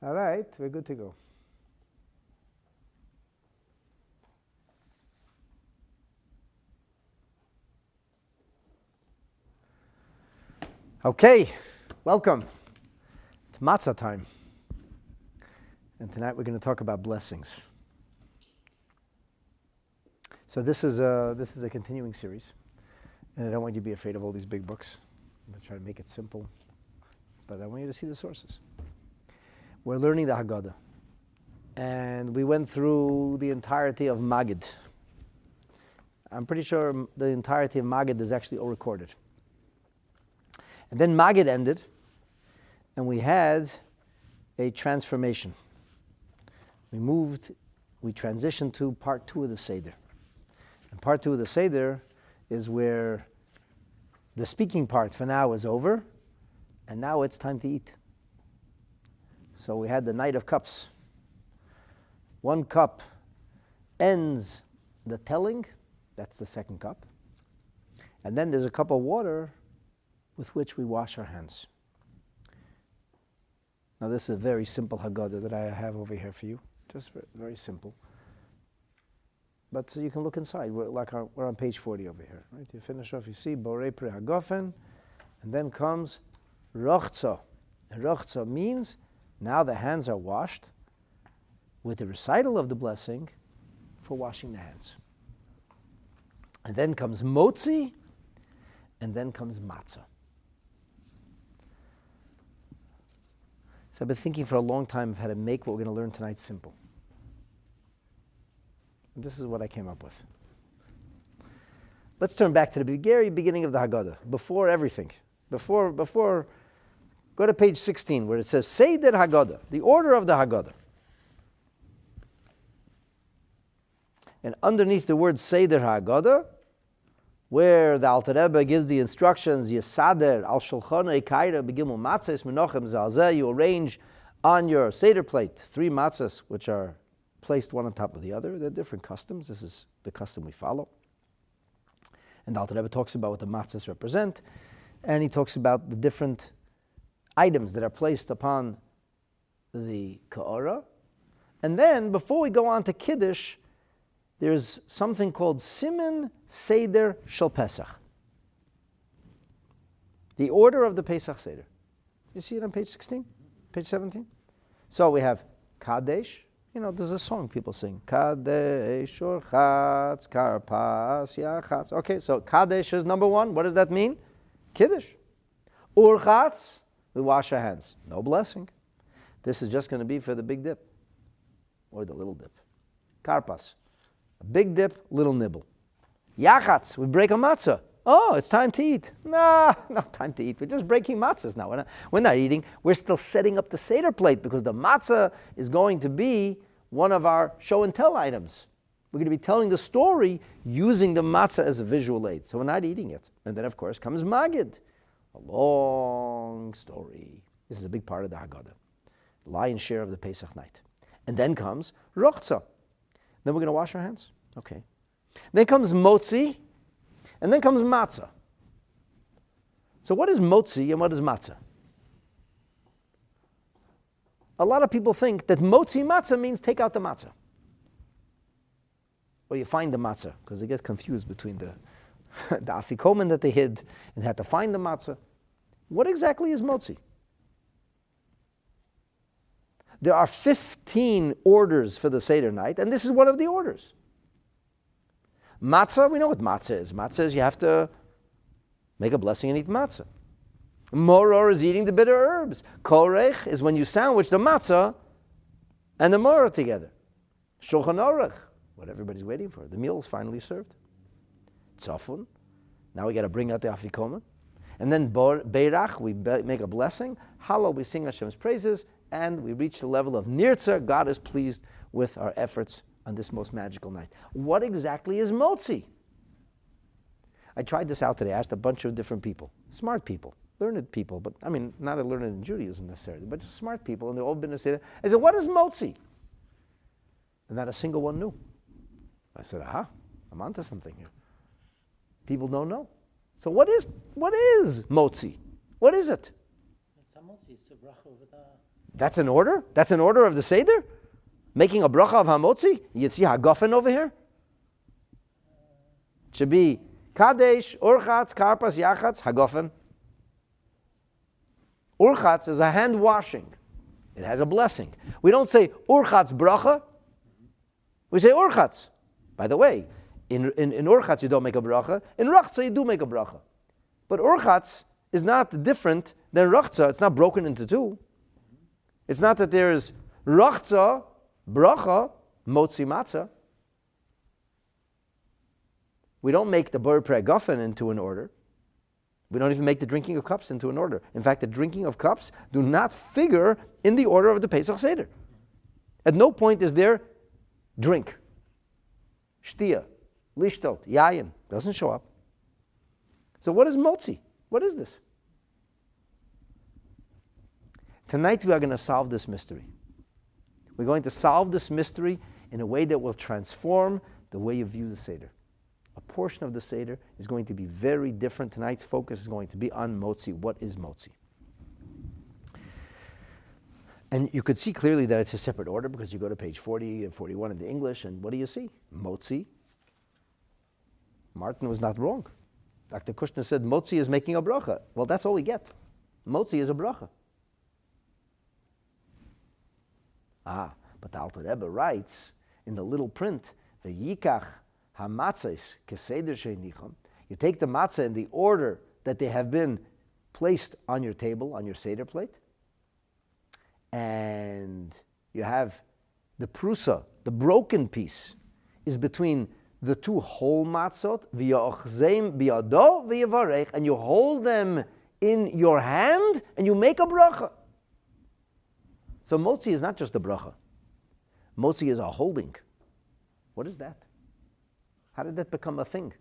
All right, we're good to go. Okay, welcome. It's Matzah time. And tonight we're going to talk about blessings. So this is a continuing series. And I don't want you to be afraid of all these big books. I'm going to try to make it simple. But I want you to see the sources. We're learning the Haggadah. And we went through the entirety of Magid. I'm pretty sure the entirety of Magid is actually all recorded. And then Magid ended, and we had a transformation. We transitioned to part 2 of the Seder. And part 2 of the Seder is where the speaking part for now is over, and now it's time to eat. So we had the Night of Cups. 1 cup ends the telling, that's the 2nd cup. And then there's a cup of water with which we wash our hands. Now this is a very simple Haggadah that I have over here for you. Just very simple. But so you can look inside. We're on page 40 over here. Right? You finish off, you see, Borei Pri Hagofen, and then comes Rochza. And Rochza means now the hands are washed with the recital of the blessing for washing the hands. And then comes Motzei, and then comes Matzah. So I've been thinking for a long time of how to make what we're going to learn tonight simple. And this is what I came up with. Let's turn back to the very beginning of the Haggadah, before everything. Before, go to page 16 where it says Seder Haggadah, the order of the Haggadah. And underneath the word Seder Haggadah, where the Alter Rebbe gives the instructions, Yesader, Al Shulchan Eikaira, Begimel Matzos, Menochem Zalzeh, you arrange on your Seder plate 3 matzos, which are placed one on top of the other. They're different customs. This is the custom we follow. And the Alter Rebbe talks about what the matzos represent, and he talks about the different items that are placed upon the Ka'orah. And then, before we go on to Kiddush, there's something called Siman Seder Shel Pesach. The order of the Pesach Seder. You see it on page 16? Page 17? So we have Kadesh. You know, there's a song people sing. Kadesh Orchatz Karpas Yachatz. Okay, so Kadesh is number 1. What does that mean? Kiddush. Urchatz, we wash our hands. No blessing. This is just going to be for the big dip. Or the little dip. Karpas. A big dip, little nibble. Yachatz, we break a matzah. Oh, it's time to eat. No, not time to eat. We're just breaking matzahs now. We're not eating. We're still setting up the Seder plate because the matzah is going to be one of our show and tell items. We're going to be telling the story using the matzah as a visual aid. So we're not eating it. And then, of course, comes Magid. A long story. This is a big part of the Haggadah. Lion's share of the Pesach night. And then comes Rochza. Then we're going to wash our hands. Okay. Then comes Motzei, and then comes Matzah. So what is Motzei and what is Matzah? A lot of people think that Motzei Matzah means take out the matzah. Or you find the matzah, because they get confused between the afikomen that they hid and had to find the matzah. What exactly is Motzei? There are 15 orders for the Seder night, and this is one of the orders. Matzah, we know what matzah is. Matzah is you have to make a blessing and eat matzah. Moror is eating the bitter herbs. Korech is when you sandwich the matzah and the moror together. Shulchan Aruch, what everybody's waiting for. The meal is finally served. Tzafun, now we got to bring out the afikomen. And then Beirach, we make a blessing. Halal, we sing Hashem's praises. And we reach the level of Nirtzah. God is pleased with our efforts on this most magical night. What exactly is Motzei? I tried this out today. I asked a bunch of different people, smart people, learned people, but I mean, not learned in Judaism necessarily, but just smart people, and they've all been to say that. I said, what is Motzei? And not a single one knew. I said, aha, I'm onto something here. People don't know. So what is Motzei? What is it? It's a mozi, it's a bracha over the... That's an order? That's an order of the Seder? Making a bracha of hamotzi? You see hagofen over here? It should be kadesh, urchatz, karpas, yachatz, hagofen. Urchatz is a hand washing. It has a blessing. We don't say urchatz bracha. We say urchatz. By the way, in urchatz you don't make a bracha. In rachza you do make a bracha. But urchatz is not different than rachza. It's not broken into two. It's not that there's rachza, bracha, mozi, matzah. We don't make the bar pregofen into an order. We don't even make the drinking of cups into an order. In fact, the drinking of cups do not figure in the order of the Pesach Seder. At no point is there drink, shtia, lishtot, yayin. Doesn't show up. So what is mozi? What is this? Tonight we are going to solve this mystery. We're going to solve this mystery in a way that will transform the way you view the Seder. A portion of the Seder is going to be very different. Tonight's focus is going to be on mozi. What is mozi? And you could see clearly that it's a separate order because you go to page 40 and 41 in the English, and what do you see? Mozi. Martin was not wrong. Dr. Kushner said mozi is making a bracha. Well, that's all we get. Mozi is a bracha. But the Alter Rebbe writes in the little print, "V'yikach hamatzos keseder sheinicham." You take the matzah in the order that they have been placed on your table, on your Seder plate, and you have the prusa, the broken piece, is between the two whole matzot, v'yochzeim biyado v'yavarech, and you hold them in your hand and you make a bracha. So mozi is not just a bracha. Mozi is a holding. What is that? How did that become a thing?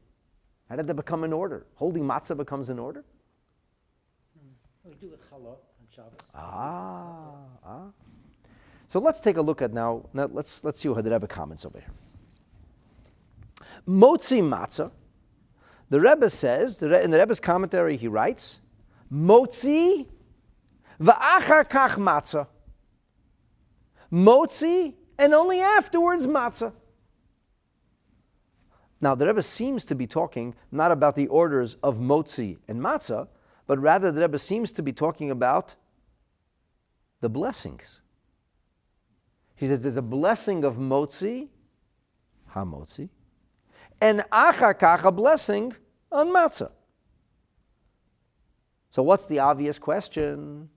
How did that become an order? Holding matzah becomes an order? We do it challah on Shabbos. So let's take a look at now let's see what the Rebbe comments over here. Mozi matzah. The Rebbe says, in the Rebbe's commentary he writes, Mozi va'achar kach matzah. Mozi, and only afterwards matzah. Now, the Rebbe seems to be talking not about the orders of mozi and matzah, but rather the Rebbe seems to be talking about the blessings. He says there's a blessing of mozi, hamotzi, and achar kach, a blessing on matzah. So what's the obvious question?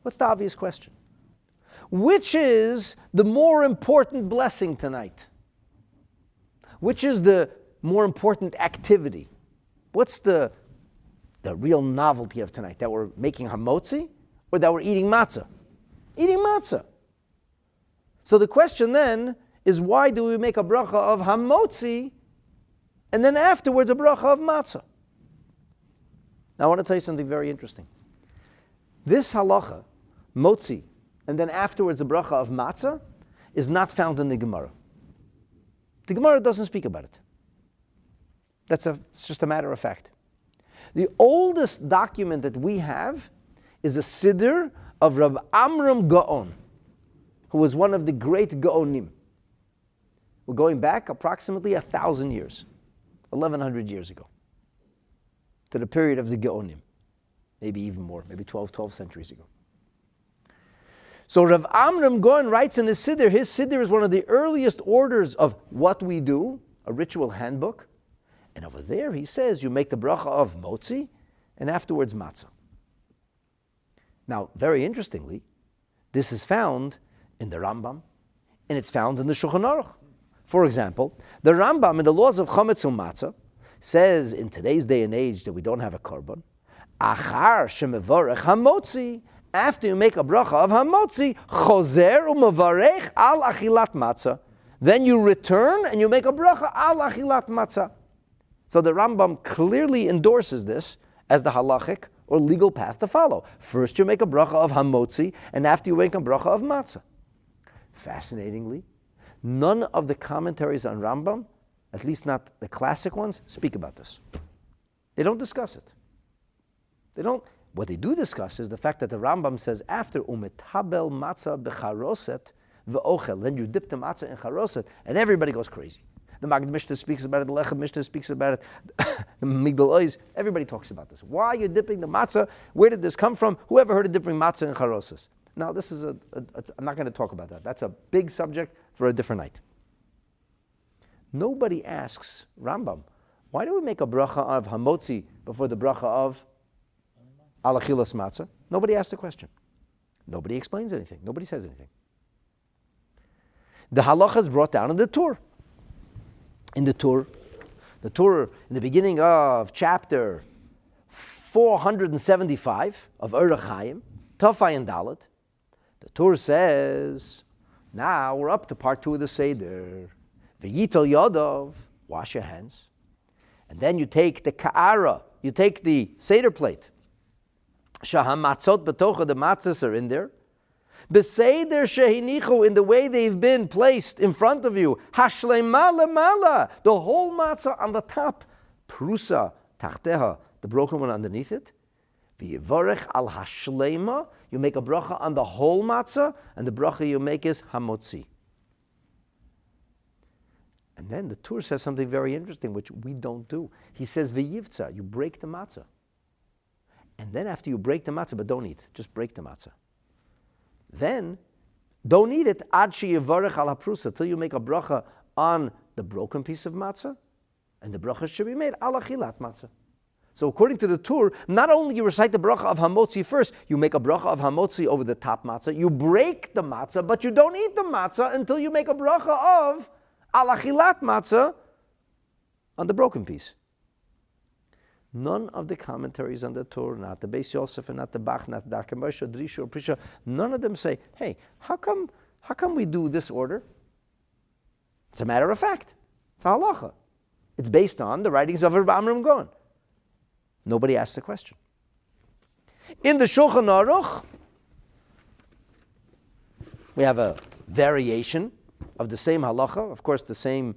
What's the obvious question? Which is the more important blessing tonight? Which is the more important activity? What's the real novelty of tonight? That we're making hamotzi or that we're eating matzah? Eating matzah. So the question then is, why do we make a bracha of hamotzi and then afterwards a bracha of matzah? Now I want to tell you something very interesting. This halacha, mozi, and then afterwards the bracha of matzah, is not found in the Gemara. The Gemara doesn't speak about it. It's just a matter of fact. The oldest document that we have is a Siddur of Rav Amram Gaon, who was one of the great Gaonim. We're going back approximately 1,000 years, 1,100 years ago, to the period of the Gaonim, maybe even more, maybe 12 centuries ago. So Rav Amram Gaon writes in his Siddur is one of the earliest orders of what we do, a ritual handbook. And over there he says you make the bracha of mozi and afterwards matzah. Now, very interestingly, this is found in the Rambam and it's found in the Shulchan Aruch. For example, the Rambam in the laws of chametz and matzah says in today's day and age that we don't have a korban, achar shemevarech hamotzi, after you make a bracha of hamotzi, chozer u'mavarech al achilat matzah. Then you return and you make a bracha al achilat matzah. So the Rambam clearly endorses this as the halachic or legal path to follow. First you make a bracha of hamotzi, and after you make a bracha of matzah. Fascinatingly, none of the commentaries on Rambam, at least not the classic ones, speak about this. They don't discuss it. What they do discuss is the fact that the Rambam says after umetabel matzah becharoset ve'ochel, then you dip the matzah in charoset, and everybody goes crazy. The Magid Mishnah speaks about it, the Lechem Mishnah speaks about it, the Migdal Ois, everybody talks about this. Why are you dipping the matzah? Where did this come from? Whoever heard of dipping matzah in charoses? Now, this is I'm not going to talk about that. That's a big subject for a different night. Nobody asks Rambam, why do we make a bracha of hamotzi before the bracha of alachilas matzah? Nobody asks the question. Nobody explains anything. Nobody says anything. The halacha is brought down in the Torah. In the Torah, in the beginning of chapter 475 of Orach Chaim, Tafai and Dalet, the Torah says, now we're up to part 2 of the Seder. V'yital yodov, wash your hands. And then you take the ka'ara, you take the Seder plate. Shaham matzot betocha, the matzos are in there. Beseder shehinichu, in the way they've been placed in front of you. Hashleima lemala, the whole matzah on the top. Prusa tachteha, the broken one underneath it. V'yivarech al hashleima, you make a bracha on the whole matzah, and the bracha you make is hamotzi. And then the Torah says something very interesting, which we don't do. He says v'yivtza, you break the matzah. And then after you break the matzah, but don't eat, just break the matzah. Then, don't eat it ad sheyivarech al haprusa, till you make a bracha on the broken piece of matzah, and the bracha should be made al achilat matzah. So according to the Torah, not only you recite the bracha of hamotzi first, you make a bracha of hamotzi over the top matzah, you break the matzah, but you don't eat the matzah until you make a bracha of al achilat matzah on the broken piece. None of the commentaries on the Torah, not the Beis Yosef and not the Bach, not the Darkei Moshe, Drisha or Prisha, none of them say, hey, how come we do this order? It's a matter of fact. It's a halacha. It's based on the writings of Rebbe Amram Gaon. Nobody asked the question. In the Shulchan Aruch, we have a variation of the same halacha, of course the same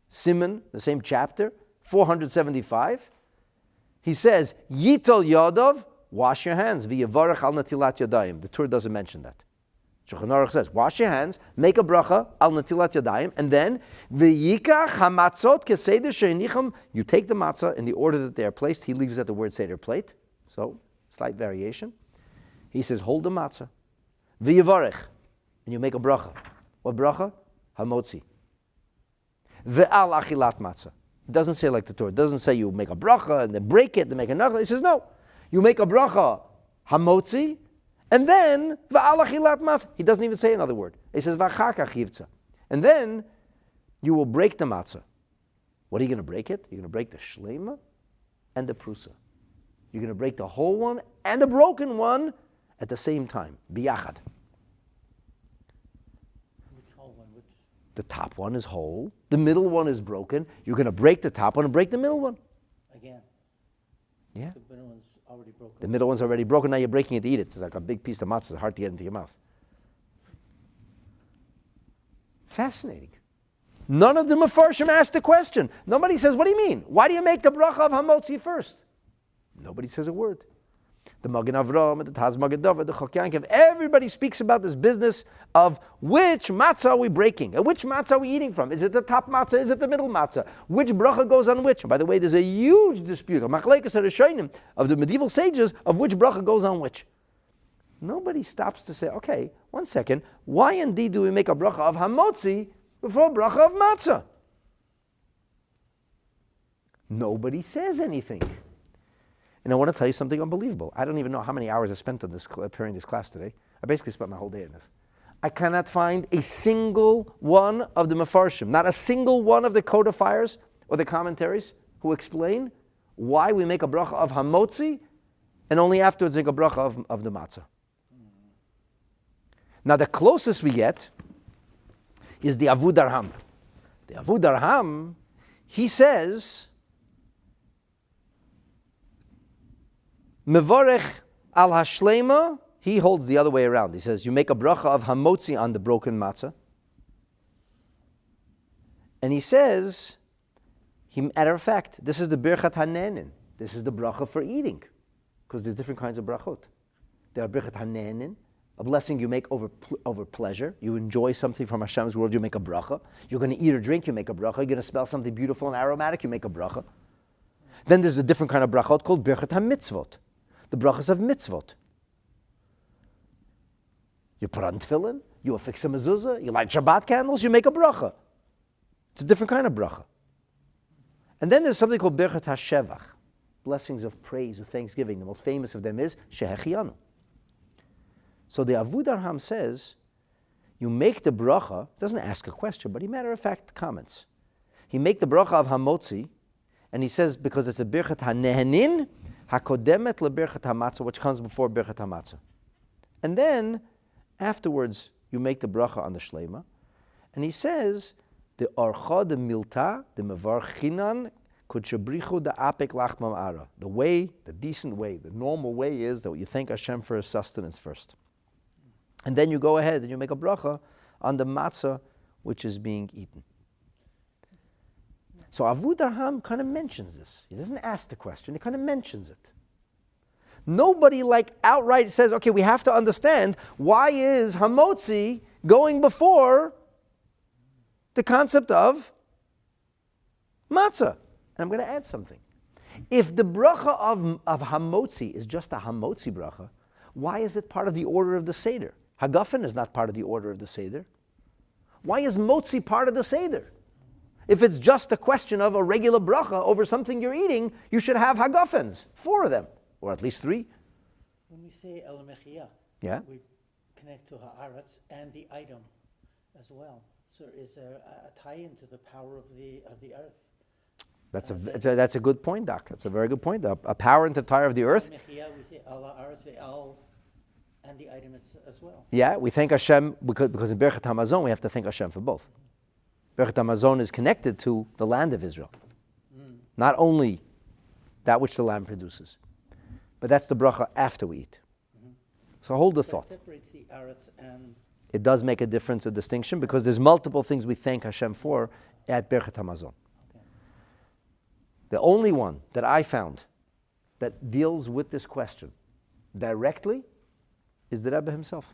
siman, the same chapter, 475. He says, Yitol Yodov, wash your hands, v'yavarach al natilat yadayim. The Torah doesn't mention that. Shulchan Aruch says, wash your hands, make a bracha al natilat yadayim, and then v'yikach hamatzot keseder sheinicham. You take the matzah in the order that they are placed. He leaves at the word seder plate, so slight variation. He says, hold the matzah, v'yavarach, and you make a bracha. What bracha? Hamotzi. Ve'al achilat matzah. It doesn't say like the Torah. It doesn't say you make a bracha and then break it and make another. It says no. You make a bracha, hamotzi, and then va'al achilat matzah. He doesn't even say another word. He says v'achar kach yivtza. And then you will break the matzah. What are you going to break it? You're going to break the shleima and the prusa. You're going to break the whole one and the broken one at the same time. Biyachad. The top one is whole. The middle one is broken. You're going to break the top one and break the middle one. Again. Yeah. The middle one's already broken. The middle one's already broken. Now you're breaking it to eat it. It's like a big piece of matzah. It's hard to get into your mouth. Fascinating. None of the Mefarshim asked the question. Nobody says, what do you mean? Why do you make the bracha of hamotzi first? Nobody says a word. The Magen Avraham, the Taz Magen David, the Chok Yankiv, everybody speaks about this business of which matzah are we breaking? And which matzah are we eating from? Is it the top matzah? Is it the middle matzah? Which bracha goes on which? And by the way, there's a huge dispute, a machlekes HaRishonim of the medieval sages, of which bracha goes on which. Nobody stops to say, okay, one second, why indeed do we make a bracha of hamotzi before a bracha of matzah? Nobody says anything. And I want to tell you something unbelievable. I don't even know how many hours I spent on this, preparing this class today. I basically spent my whole day in this. I cannot find a single one of the Mefarshim, not a single one of the codifiers or the commentaries who explain why we make a bracha of hamotzi and only afterwards make a bracha of the matzah. Now the closest we get is the Avu Darham. The Avu Darham, he says, Mevorech al hashleima, he holds the other way around. He says, you make a bracha of hamotzi on the broken matzah. And he says, matter of fact, this is the birchat hanenin. This is the bracha for eating. because there's different kinds of brachot. There are brachat hanenin, a blessing you make over pleasure. You enjoy something from Hashem's world, you make a bracha. You're going to eat or drink, you make a bracha. You're going to smell something beautiful and aromatic, you make a bracha. Then there's a different kind of brachot called brachat hamitzvot, the brachas of mitzvot. You put on tefillin, you affix a mezuzah, you light Shabbat candles, you make a bracha. It's a different kind of bracha. And then there's something called brachat hashevach, blessings of praise, of thanksgiving. The most famous of them is shehechianu. So the Avudah Ham says, you make the bracha, doesn't ask a question, but he matter of fact comments. He make the bracha of Motzei, and he says, because it's a birchat hanehenin, hakodemet lebirchat hamatzah, which comes before birchat hamatzah. And then, afterwards, you make the bracha on the shlema, and he says, the archa de milta, the mevar chinan, kudshabrichu the apek lachmam ara. The way, the decent way, the normal way is that you thank Hashem for his sustenance first. And then you go ahead and you make a bracha on the matzah which is being eaten. So Avudah Ham kind of mentions this. He doesn't ask the question, he kind of mentions it. Nobody outright says, okay, we have to understand why is Hamotzi going before the concept of matzah. And I'm going to add something. If the bracha of Hamotzi is just a Hamotzi bracha, why is it part of the order of the Seder? Hagafen is not part of the order of the Seder. Why is Motzei part of the Seder? If it's just a question of a regular bracha over something you're eating, you should have Hagafens, 4 of them, or at least 3. When we say El Mechia, yeah, we connect to Haaretz and the item as well. So is there a tie-in to the power of the earth? That's a good point, Doc. That's a very good point. A power into the tire of the earth. El Mechia, we say El Haaretz ve'al, and the item as well. Yeah, we thank Hashem because in Berchat Hamazon we have to thank Hashem for both. Berchat Hamazon is connected to the land of Israel. Not only that which the land produces, but that's the bracha after we eat. So hold the thought. It separates the Haaretz and... It does make a difference, a distinction, because there's multiple things we thank Hashem for at Berchat Hamazon. Okay. The only one that I found that deals with this question directly is the Rebbe himself.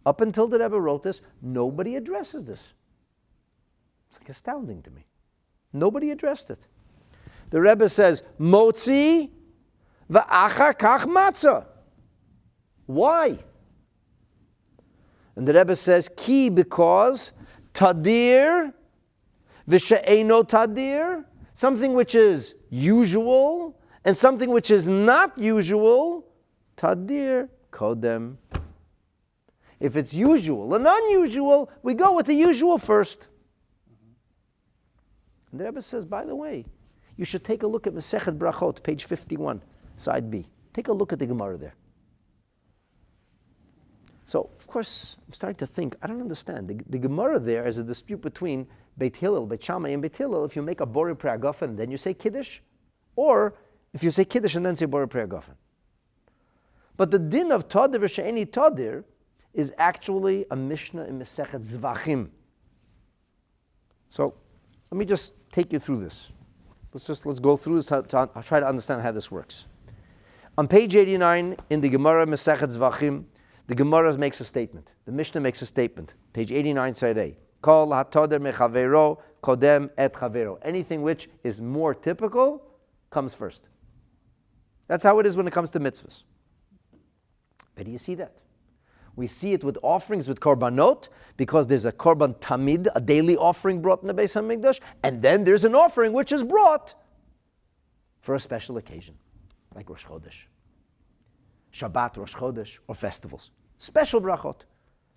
Up until the Rebbe wrote this, nobody addresses this. It's astounding to me. Nobody addressed it. The Rebbe says, Motzei v'achar kach matzah. Why? And the Rebbe says, Ki, because tadir v'she'eino tadir, something which is usual and something which is not usual, tadir kodem. If it's usual and unusual, we go with the usual first. And the Rebbe says, by the way, you should take a look at Masechet Brachot, page 51, side B. Take a look at the Gemara there. So, of course, I'm starting to think, I don't understand. The Gemara there is a dispute between Beit Hillel, Beit Shammai, and Beit Hillel if you make a Borei Pri Hagafen and then you say Kiddush, or if you say Kiddush and then say Borei Pri Hagafen. But the din of Tadir v'she'eni Tadir is actually a Mishnah in Masechet Zvachim. So, let me just take you through this. Let's go through this to try to understand how this works. On page 89 in the Gemara Masechet Zvachim, the Gemara makes a statement. The Mishnah makes a statement. Page 89, side A. Kol hatader mechavero kodem et chavero. Anything which is more typical comes first. That's how it is when it comes to mitzvahs. Where do you see that? We see it with offerings, with korbanot, because there's a korban tamid, a daily offering brought in the Beis HaMikdash, and then there's an offering which is brought for a special occasion, like Rosh Chodesh, Shabbat, Rosh Chodesh, or festivals. Special brachot,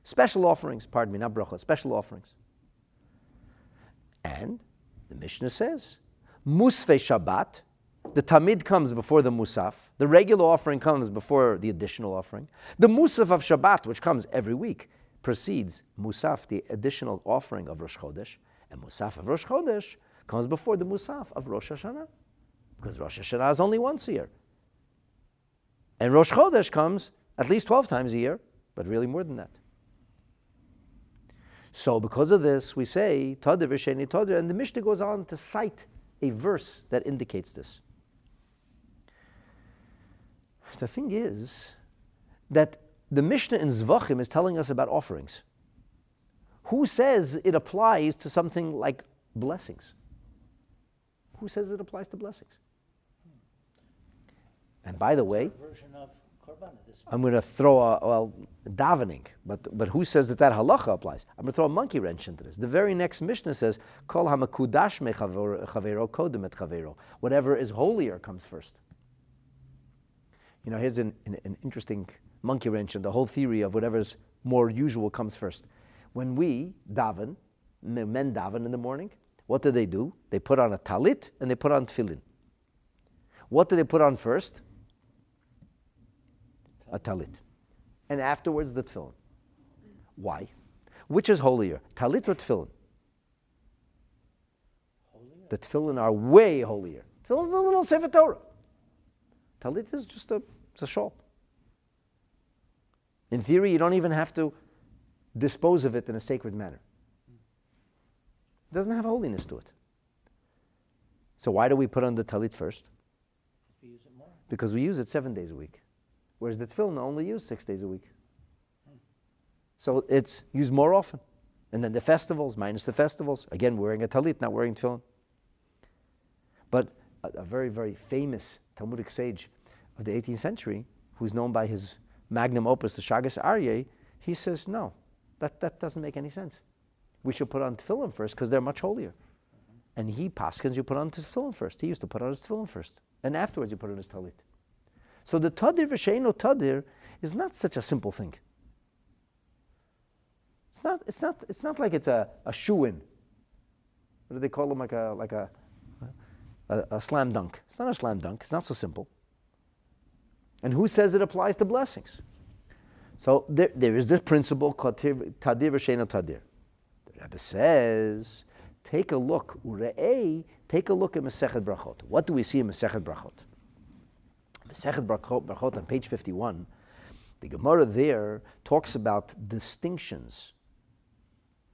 special offerings, not brachot, special offerings. And the Mishnah says, Musfei Shabbat, the tamid comes before the musaf, the regular offering comes before the additional offering. The musaf of Shabbat, which comes every week, precedes musaf, the additional offering of Rosh Chodesh, and musaf of Rosh Chodesh comes before the musaf of Rosh Hashanah, because Rosh Hashanah is only once a year. And Rosh Chodesh comes at least 12 times a year, but really more than that. So because of this, we say, Tadir v'sheni Tadir, and the Mishnah goes on to cite a verse that indicates this. The thing is that the Mishnah in Zvachim is telling us about offerings. Who says it applies to something like blessings? Who says it applies to blessings? And by the way, Version of Korban at this I'm going to throw davening, but who says that halacha applies? I'm going to throw a monkey wrench into this. The very next Mishnah says, Kol hamakudash me chavero kodem et chavero. Whatever is holier comes first. You know, here's an interesting monkey wrench in the whole theory of whatever's more usual comes first. When we daven, men daven in the morning, what do? They put on a talit and they put on tefillin. What do they put on first? A talit. And afterwards the tefillin. Why? Which is holier, talit or tefillin? holier. The tefillin are way holier. Tefillin is a little Sefer Torah. Talit is just a shawl. In theory, you don't even have to dispose of it in a sacred manner. It doesn't have holiness to it. So why do we put on the talit first? We use it more. Because we use it 7 days a week. Whereas the tefillin only used 6 days a week. So it's used more often. And then the festivals, minus the festivals, again, wearing a talit, not wearing tefillin. But a very, very famous Talmudic sage of the 18th century, who's known by his magnum opus, the Shagas Aryeh, he says, no, that doesn't make any sense. We should put on tefillin first because they're much holier. And he paskins, you put on tefillin first. He used to put on his tefillin first. And afterwards you put on his talit. So the tadir v'sheino tadir is not such a simple thing. It's not like it's a shoo-in. What do they call them? Like a slam dunk. It's not a slam dunk. It's not so simple. And who says it applies to blessings? So there is this principle called tadir v'sheino tadir. The Rebbe says, take a look. Ure'ei, take a look at Masechet Brachot. What do we see in Masechet Brachot? Masechet Brachot on page 51, the Gemara there talks about distinctions,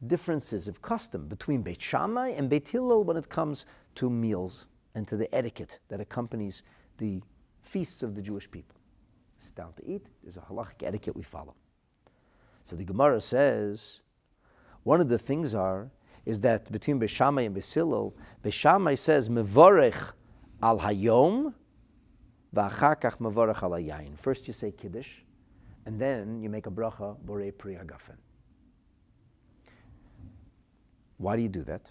differences of custom between Beit Shammai and Beit Hillel when it comes to meals and to the etiquette that accompanies the feasts of the Jewish people. Sit down to eat, there's a halachic etiquette we follow. So the Gemara says, one of the things is that between Beit Shammai and Beit Hillel, Beit Shammai says, Mevorech al hayom, v'achar kach mevorech al hayayin. First you say Kiddush, and then you make a bracha, borei pri hagafen. Why do you do that?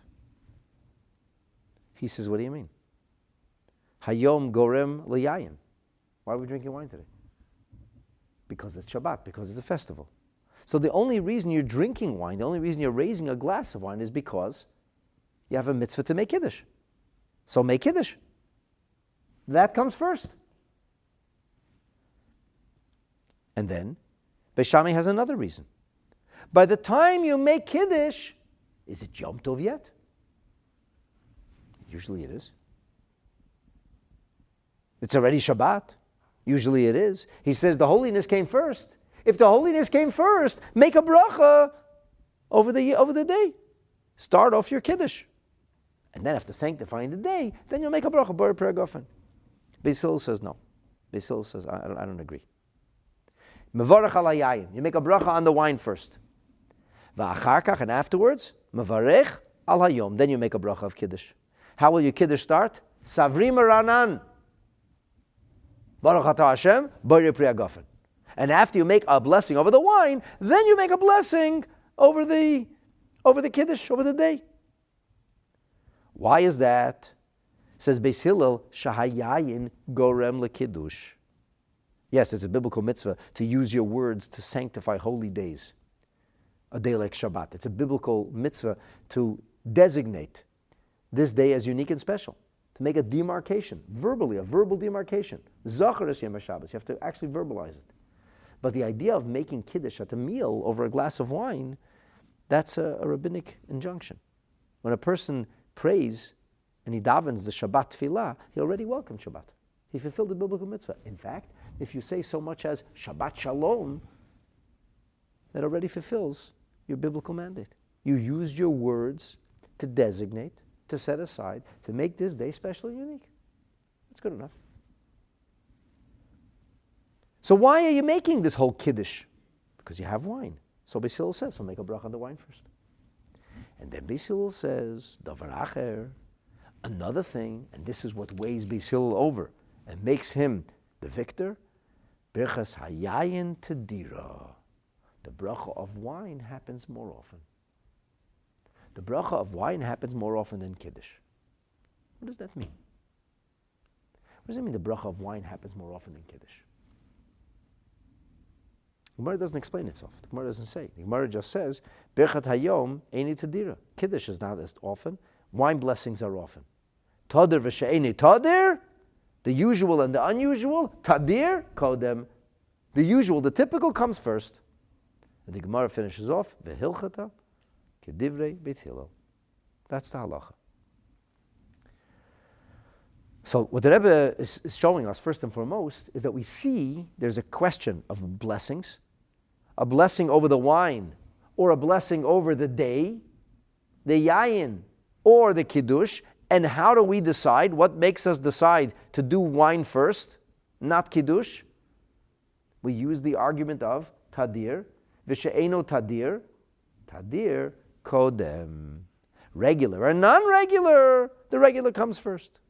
He says, what do you mean? Hayom gorem l'yayin. Why are we drinking wine today? Because it's Shabbat, because it's a festival. So the only reason you're drinking wine, the only reason you're raising a glass of wine is because you have a mitzvah to make Kiddush. So make Kiddush. That comes first. And then, Beit Shammai has another reason. By the time you make Kiddush, is it Yom Tov yet? Usually it is. It's already Shabbat. Usually it is. He says the holiness came first. If the holiness came first, make a bracha over the day. Start off your Kiddush. And then after sanctifying the day, then you'll make a bracha, borei pri hagafen. Beit Hillel says no. Beit Hillel says, I don't agree. Mevorech al hayayin. You make a bracha on the wine first. V'achar kach, and afterwards, mevarech al hayom. Then you make a bracha of Kiddush. How will your Kiddush start? Savrim Ranan. Baruch atah Hashem, borei pri hagafen. And after you make a blessing over the wine, then you make a blessing over the Kiddush, over the day. Why is that? Says Beis Hillel, shahayayin gorem lekiddush. Yes, it's a biblical mitzvah to use your words to sanctify holy days. A day like Shabbat. It's a biblical mitzvah to designate this day as unique and special. To make a demarcation, verbally, a verbal demarcation. Zachar es Yom HaShabbos. You have to actually verbalize it. But the idea of making Kiddush at a meal over a glass of wine, that's a rabbinic injunction. When a person prays and he davens the Shabbat tefillah, he already welcomed Shabbat. He fulfilled the biblical mitzvah. In fact, if you say so much as Shabbat Shalom, that already fulfills your biblical mandate. You used your words to designate, to set aside, to make this day special and unique. That's good enough. So why are you making this whole kiddush? Because you have wine. So Beis Hillel says, so make a bracha on the wine first. And then Beis Hillel says, davar acher, another thing, and this is what weighs Beis Hillel over and makes him the victor, birchas hayayin tedira. The bracha of wine happens more often. The bracha of wine happens more often than kiddush. What does that mean? What does it mean the bracha of wine happens more often than kiddush? The Gemara doesn't explain itself. The Gemara doesn't say. The Gemara just says, Birchat Hayom eini tadira. Kiddush is not as often. Wine blessings are often. Tadir v'she'eni tadir, the usual and the unusual. Tadir, kodem. The usual, the typical comes first. And the Gemara finishes off, v'hilchata, kedivrei Beit Hillel. That's the halacha. So what the Rebbe is showing us, first and foremost, is that we see there's a question of blessings, a blessing over the wine, or a blessing over the day, the yayin, or the kiddush, and how do we decide? What makes us decide to do wine first, not kiddush? We use the argument of tadir, v'she'eno tadir, tadir kodem. Regular and non-regular, the regular comes first.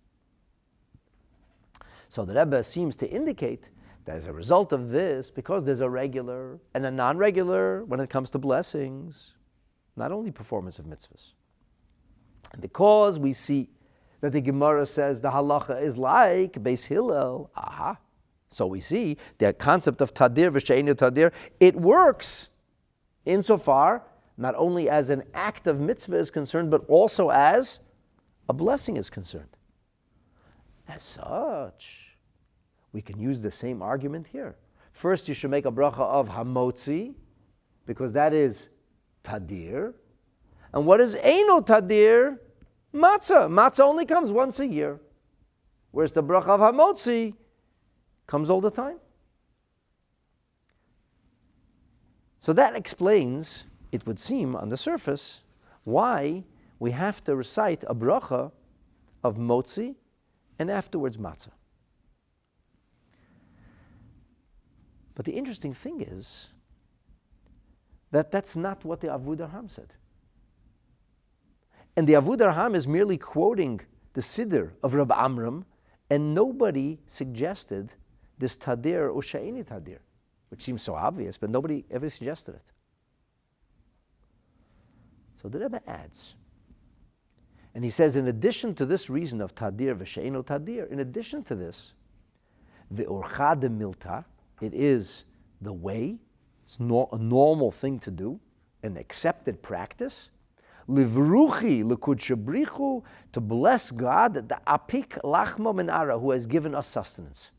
So the Rebbe seems to indicate that as a result of this, because there's a regular and a non-regular when it comes to blessings, not only performance of mitzvahs, and because we see that the Gemara says the halacha is like Beis Hillel, so we see the concept of tadir v'she'enu tadir, it works insofar not only as an act of mitzvah is concerned, but also as a blessing is concerned. As such, we can use the same argument here. First, you should make a bracha of mozi, because that is tadir. And what is eino tadir? Matzah. Matzah only comes once a year, whereas the bracha of mozi comes all the time. So that explains, it would seem on the surface, why we have to recite a bracha of mozi and afterwards matzah. But the interesting thing is that that's not what the Avodah Ham said. And the Avodah Ham is merely quoting the Siddur of Rabbi Amram, and nobody suggested this tadir or she'eni tadir, which seems so obvious, but nobody ever suggested it. So the Rebbe adds, and he says, in addition to this reason of tadir v'she'eno tadir, in addition to this, ve'orcha de milta, it is the way, it's a normal thing to do, an accepted practice. Livruchi l'kudshabrichu, to bless God, the apik lachma minara, who has given us sustenance.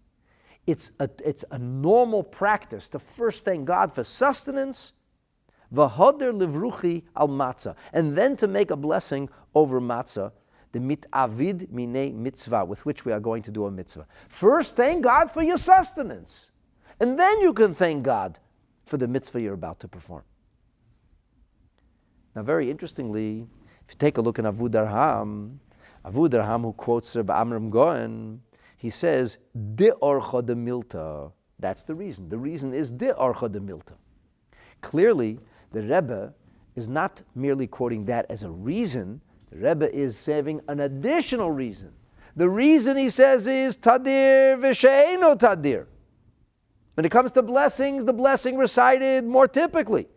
It's a normal practice to first thank God for sustenance, v'hoder livruchi al matzah, and then to make a blessing over matzah, the mitavid minei mitzvah, with which we are going to do a mitzvah. First, thank God for your sustenance. And then you can thank God for the mitzvah you're about to perform. Now, very interestingly, if you take a look at Avodah Ham, who quotes Rebbe Amram Goen, he says, De orcha de milta. That's the reason. The reason is de orcha de milta. Clearly, the Rebbe is not merely quoting that as a reason. The Rebbe is saving an additional reason. The reason, he says, is tadir v'she'eno tadir. When it comes to blessings, the blessing recited more typically.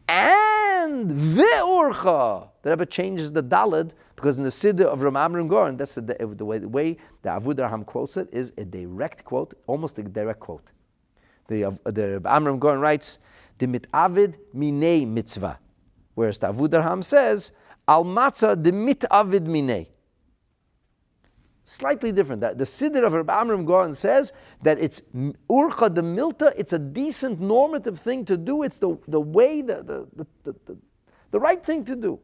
And ve'urcha. The Rebbe changes the daled, because in the Siddur of Ram Amram Goren, that's the way the Avodah Ham quotes it, is a direct quote, almost a direct quote. The Rebbe Amram Goren writes, the mitavid minei mitzvah. Whereas the Avodah Ham says, al matzah de mitavid minei. Slightly different. The Siddur of Rebbe Amram Goren says that it's urcha de milta, it's a decent normative thing to do, it's the way, the right thing to do.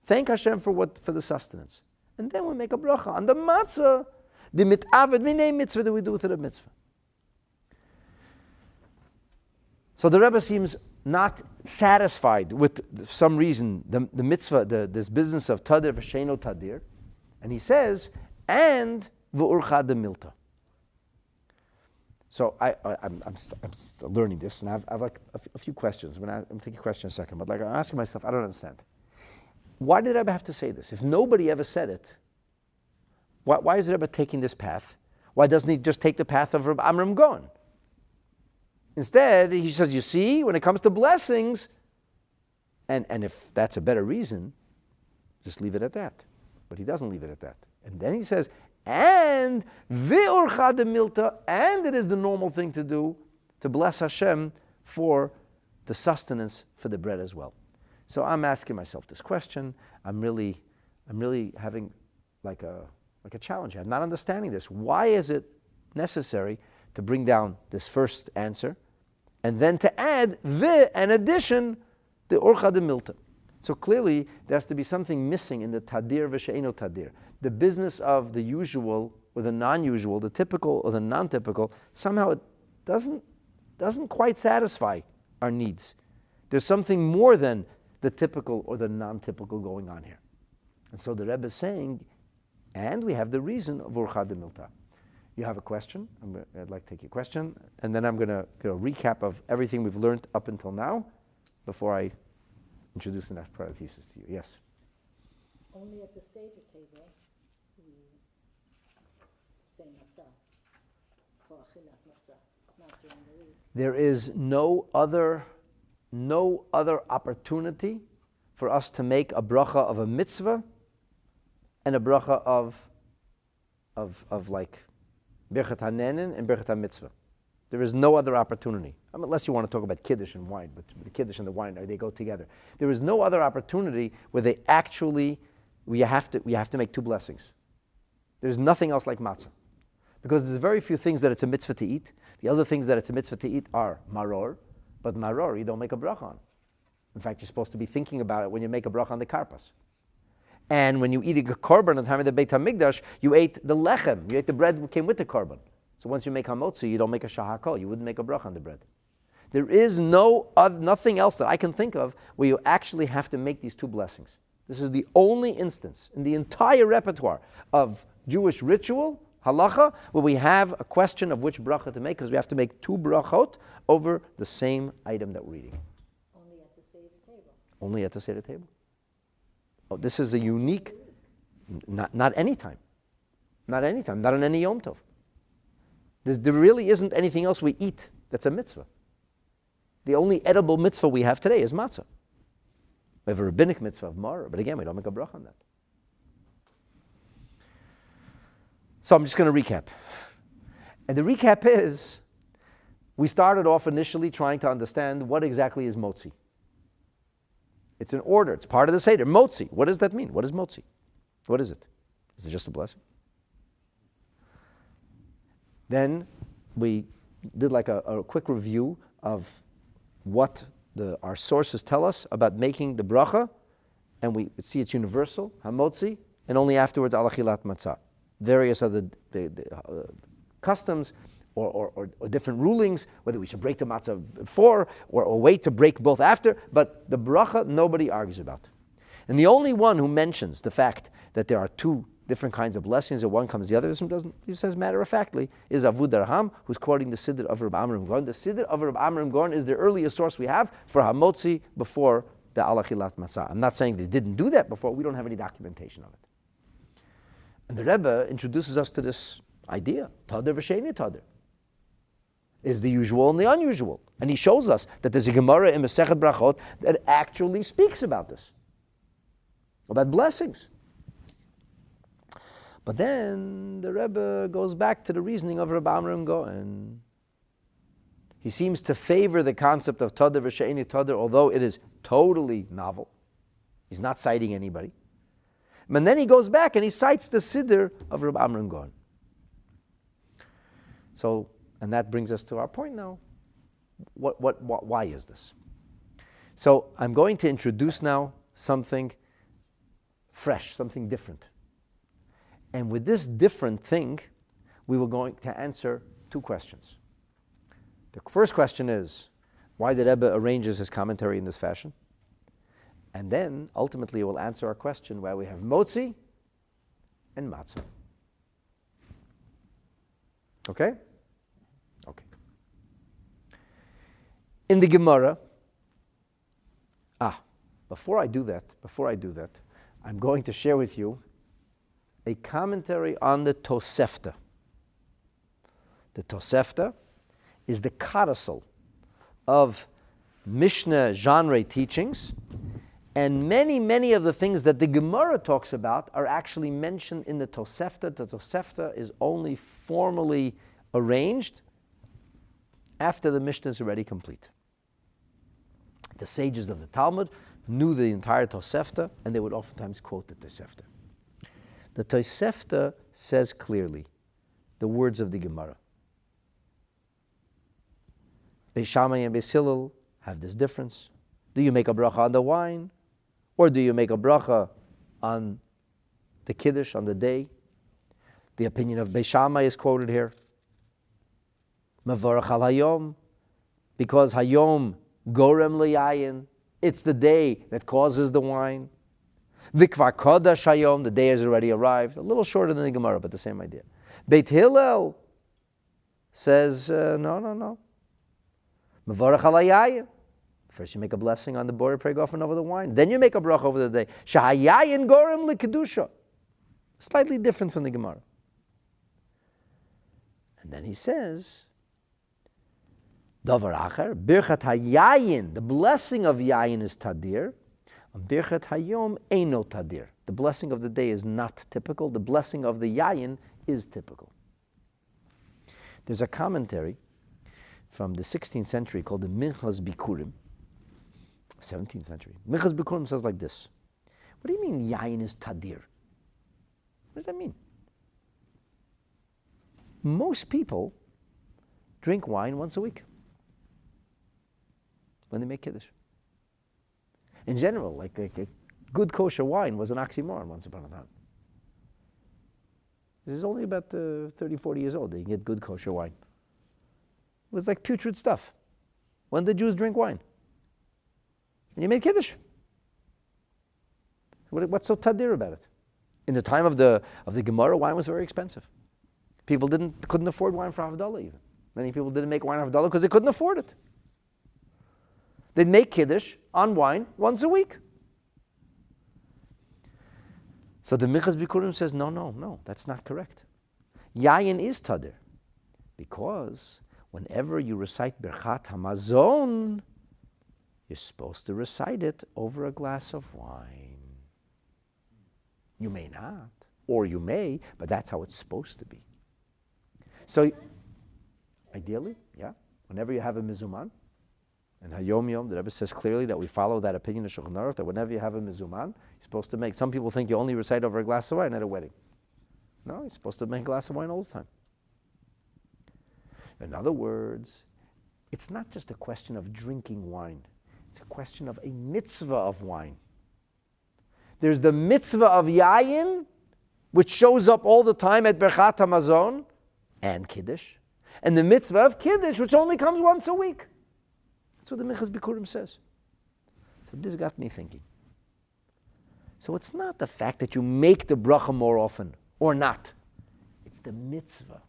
Thank Hashem for the sustenance. And then we make a bracha on the matzah, the mit'aved minei mitzvah that we do with the mitzvah. So the Rebbe seems not satisfied with, for some reason, the mitzvah, this business of tadir v'she'eno tadir, and he says, and v'urcha de milta. So I'm still learning this, and I have like a few questions. I'm taking a question in a second, but like I'm asking myself, I don't understand. Why did Rebbe have to say this? If nobody ever said it, why is Rebbe taking this path? Why doesn't he just take the path of Reb Amram Gaon? Instead, he says, you see, when it comes to blessings, and if that's a better reason, just leave it at that. But he doesn't leave it at that. And then he says, and ve'orcha de milta, and it is the normal thing to do, to bless Hashem for the sustenance for the bread as well. So I'm asking myself this question. I'm really having like a challenge. I'm not understanding this. Why is it necessary to bring down this first answer, and then to add an addition, the orcha de milta? So clearly, there has to be something missing in the tadir v'she'eno tadir. The business of the usual or the non-usual, the typical or the non-typical, somehow it doesn't quite satisfy our needs. There's something more than the typical or the non-typical going on here. And so the Rebbe is saying, and we have the reason of orcha de milta. You have a question? I'd like to take your question, and then I'm going to do a recap of everything we've learned up until now before I introduce the next part of the thesis to you. Yes? Only at the Seder table we say matzah for achilat matzah, not during the week. There is no other opportunity for us to make a bracha of a mitzvah and a bracha of like birchat hanenin and birchat mitzvah. There is no other opportunity. Unless you want to talk about Kiddush and wine, but the Kiddush and the wine, they go together. There is no other opportunity where we have to make two blessings. There's nothing else like matzah. Because there's very few things that it's a mitzvah to eat. The other things that it's a mitzvah to eat are maror, but maror you don't make a bracha on. In fact, you're supposed to be thinking about it when you make a bracha on the karpas. And when you eat a korban at the time of the Beit HaMikdash, you ate the lechem, you ate the bread that came with the korban. So once you make motzei, you don't make a shahakol. You wouldn't make a bracha on the bread. There is nothing else that I can think of where you actually have to make these two blessings. This is the only instance in the entire repertoire of Jewish ritual, halacha, where we have a question of which bracha to make, because we have to make two brachot over the same item that we're eating. Only at the Seder table. Only at the Seder table. Oh, this is a unique, not any time. Not any time, not on any Yom Tov. There really isn't anything else we eat that's a mitzvah. The only edible mitzvah we have today is matzah. We have a rabbinic mitzvah of maror, but again, we don't make a bracha on that. So I'm just going to recap. And the recap is, we started off initially trying to understand what exactly is mozi. It's an order. It's part of the Seder. Mozi. What does that mean? What is mozi? What is it? Is it just a blessing? Then we did like a quick review of what our sources tell us about making the bracha, and we see it's universal, hamotzi, and only afterwards alachilat matzah. Various other customs or different rulings, whether we should break the matzah before or wait to break both after, but the bracha nobody argues about. And the only one who mentions the fact that there are two different kinds of blessings, and one comes the other, he says matter-of-factly, is Avud Darham, who's quoting the Seder of Reb Amram Gaon. The Seder of Reb Amram Gaon is the earliest source we have for hamotzi before the alachilat matzah. I'm not saying they didn't do that before, we don't have any documentation of it. And the Rebbe introduces us to this idea, tadir v'sheni tadir. Is the usual and the unusual. And he shows us that there's a Gemara in Masechet Brachot that actually speaks about this, about blessings. But then the Rebbe goes back to the reasoning of Reb Amram Gaon. He seems to favor the concept of tadir v'she'eni tadir, although it is totally novel. He's not citing anybody. And then he goes back and he cites the Siddur of Reb Amram Gaon. So, and that brings us to our point now. Why is this? So I'm going to introduce now something fresh, something different. And with this different thing, we were going to answer two questions. The first question is, why did Rebbe arranges his commentary in this fashion? And then, ultimately, it will answer our question why we have mozi and matzah. Okay? Okay. in the Gemara, before I do that, I'm going to share with you a commentary on the Tosefta. The Tosefta is the codicil of Mishnah genre teachings, and many of the things that the Gemara talks about are actually mentioned in the Tosefta. The Tosefta is only formally arranged after the Mishnah is already complete. The sages of the Talmud knew the entire Tosefta, and they would oftentimes quote the Tosefta. The Tosefta says clearly the words of the Gemara. Beis Shammai and Beis Hillel have this difference. Do you make a bracha on the wine, or do you make a bracha on the Kiddush, on the day? The opinion of Beis Shammai is quoted here. Mavarach al Hayom, because Hayom gorem liyayin, it's the day that causes the wine. Vikvar kodash Hayom, the day has already arrived. A little shorter than the Gemara, but the same idea. Beit Hillel says, no. Mavarach al hayayin. First you make a blessing on the border prayer offering over the wine. Then you make a bracha over the day. Shahayayin gorem likedusha. Slightly different from the Gemara. And then he says, Davar acher, birchat hayayin, the blessing of yayin is tadir. And birchat hayom eino tadir. The blessing of the day is not typical. The blessing of the yayin is typical. There's a commentary from the 16th century called the Minchas Bikurim. 17th century. Minchas Bikurim says like this. What do you mean yayin is tadir? What does that mean? Most people drink wine once a week when they make Kiddush. In general, like a good kosher wine was an oxymoron once upon a time. This is only about 30, 40 years old that you get good kosher wine. It was like putrid stuff. When did Jews drink wine? And you made Kiddush. What's so tadir about it? In the time of the Gemara, wine was very expensive. People couldn't afford wine for Havdalah even. Many people didn't make wine for Havdalah because they couldn't afford it. They'd make Kiddush on wine once a week. So the Minchas Bikurim says, no, that's not correct. Yayin is tadir. Because whenever you recite Birchat Hamazon, you're supposed to recite it over a glass of wine. You may not, or you may, but that's how it's supposed to be. So, ideally, yeah, whenever you have a mizuman, and Hayom Yom, the Rebbe says clearly that we follow that opinion of Shulchan Aruch, that whenever you have a mizuman, you're supposed to make, some people think you only recite over a glass of wine at a wedding. No, you're supposed to make a glass of wine all the time. In other words, it's not just a question of drinking wine. It's a question of a mitzvah of wine. There's the mitzvah of yayin, which shows up all the time at Birchat Hamazon and Kiddush, and the mitzvah of Kiddush, which only comes once a week. That's what the Minchas Bikurim says. So this got me thinking. So it's not the fact that you make the bracha more often or not. It's the mitzvah.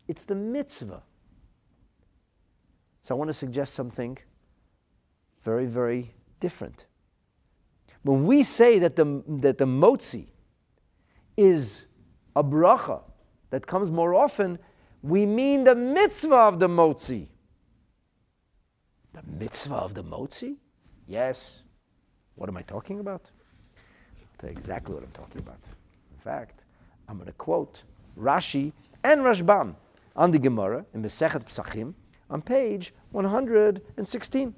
It's the mitzvah. So I want to suggest something very, very different. When we say that the mozi is a bracha that comes more often, we mean the mitzvah of the mozi. The mitzvah of the mozi? Yes. What am I talking about? I'll tell you exactly what I'm talking about. In fact, I'm going to quote Rashi and Rashbam on the Gemara in Masechet Pesachim on page 116.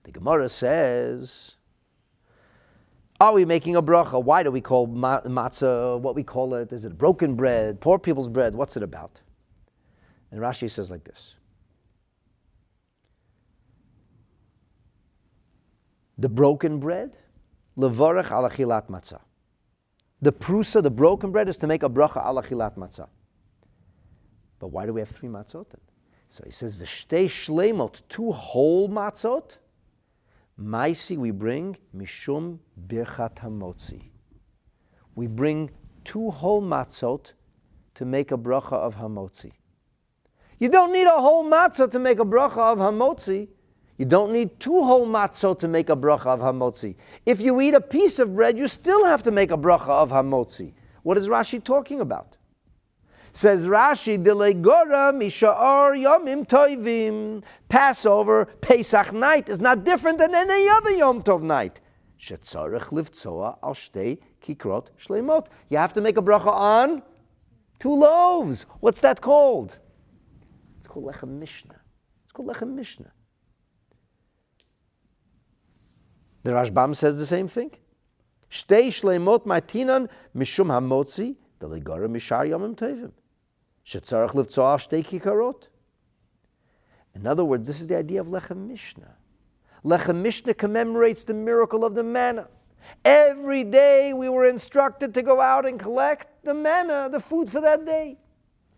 The Gemara says, are we making a bracha? Why do we call matzah what we call it? Is it broken bread, poor people's bread? What's it about? And Rashi says like this. The broken bread, levarach ala chilat matzah. The prusa, the broken bread, is to make a bracha ala chilat matzah. But why do we have 3 matzot then? So he says, v'shtei shleimot, 2 whole matzot, maisi we bring mishum birchat hamotzi. We bring 2 whole matzot to make a bracha of hamotzi. You don't need a whole matzah to make a bracha of hamotzi. You don't need 2 whole matzot to make a bracha of hamotzi. If you eat a piece of bread, you still have to make a bracha of hamotzi. What is Rashi talking about? Says Rashi, Dilei gora misha'or yomim toivim. Passover, Pesach night is not different than any other Yom Tov night. Shetzarech livtzoa al shtei kikrot shleimot. You have to make a bracha on 2 loaves. What's that called? It's called Lechem Mishnah. It's called Lechem Mishnah. The Rashbam says the same thing. Shtei shleimot ma'tinan mishum hamotzi deligara mishar yomim tovim. Shetzarech livtzoa shtei kikarot. In other words, this is the idea of Lechem Mishnah. Lechem Mishnah commemorates the miracle of the manna. Every day we were instructed to go out and collect the manna, the food for that day.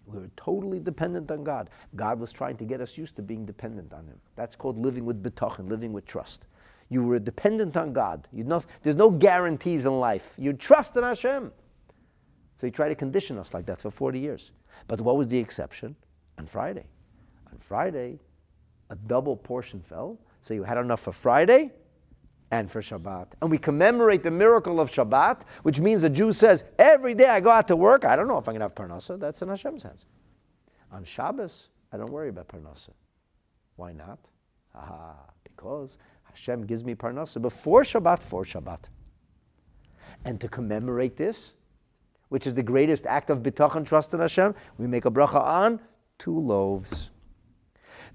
We were totally dependent on God. God was trying to get us used to being dependent on Him. That's called living with bitachon, living with trust. You were dependent on God. There's no guarantees in life. You trust in Hashem. So He tried to condition us like that for 40 years. But what was the exception? On Friday. On Friday, a double portion fell. So you had enough for Friday and for Shabbat. And we commemorate the miracle of Shabbat, which means a Jew says, every day I go out to work, I don't know if I'm going to have parnasa. That's in Hashem's hands. On Shabbos, I don't worry about parnasa. Why not? Because Hashem gives me parnasa before Shabbat, for Shabbat. And to commemorate this, which is the greatest act of bitachon, trust in Hashem, we make a bracha on 2 loaves.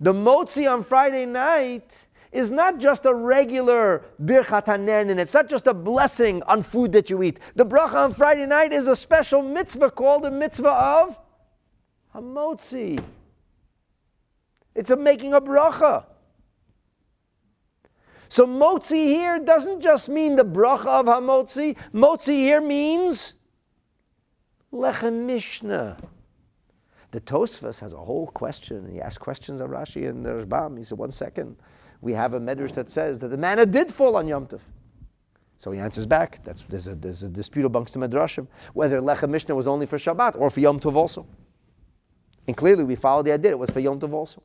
The mozi on Friday night is not just a regular birchat hanenin. It's not just a blessing on food that you eat. The bracha on Friday night is a special mitzvah called the mitzvah of hamotzi. It's a making a bracha. So mozi here doesn't just mean the bracha of hamotzi. Mozi here means Lechem Mishnah. The Tosfos has a whole question. He asked questions of Rashi and the Rashbam. He said, 1 second. We have a medrash that says that the manna did fall on Yom Tov. So he answers back. There's a dispute amongst the medrashim whether Lechem Mishnah was only for Shabbat or for Yom Tov also. And clearly we follow the idea it was for Yom Tov also.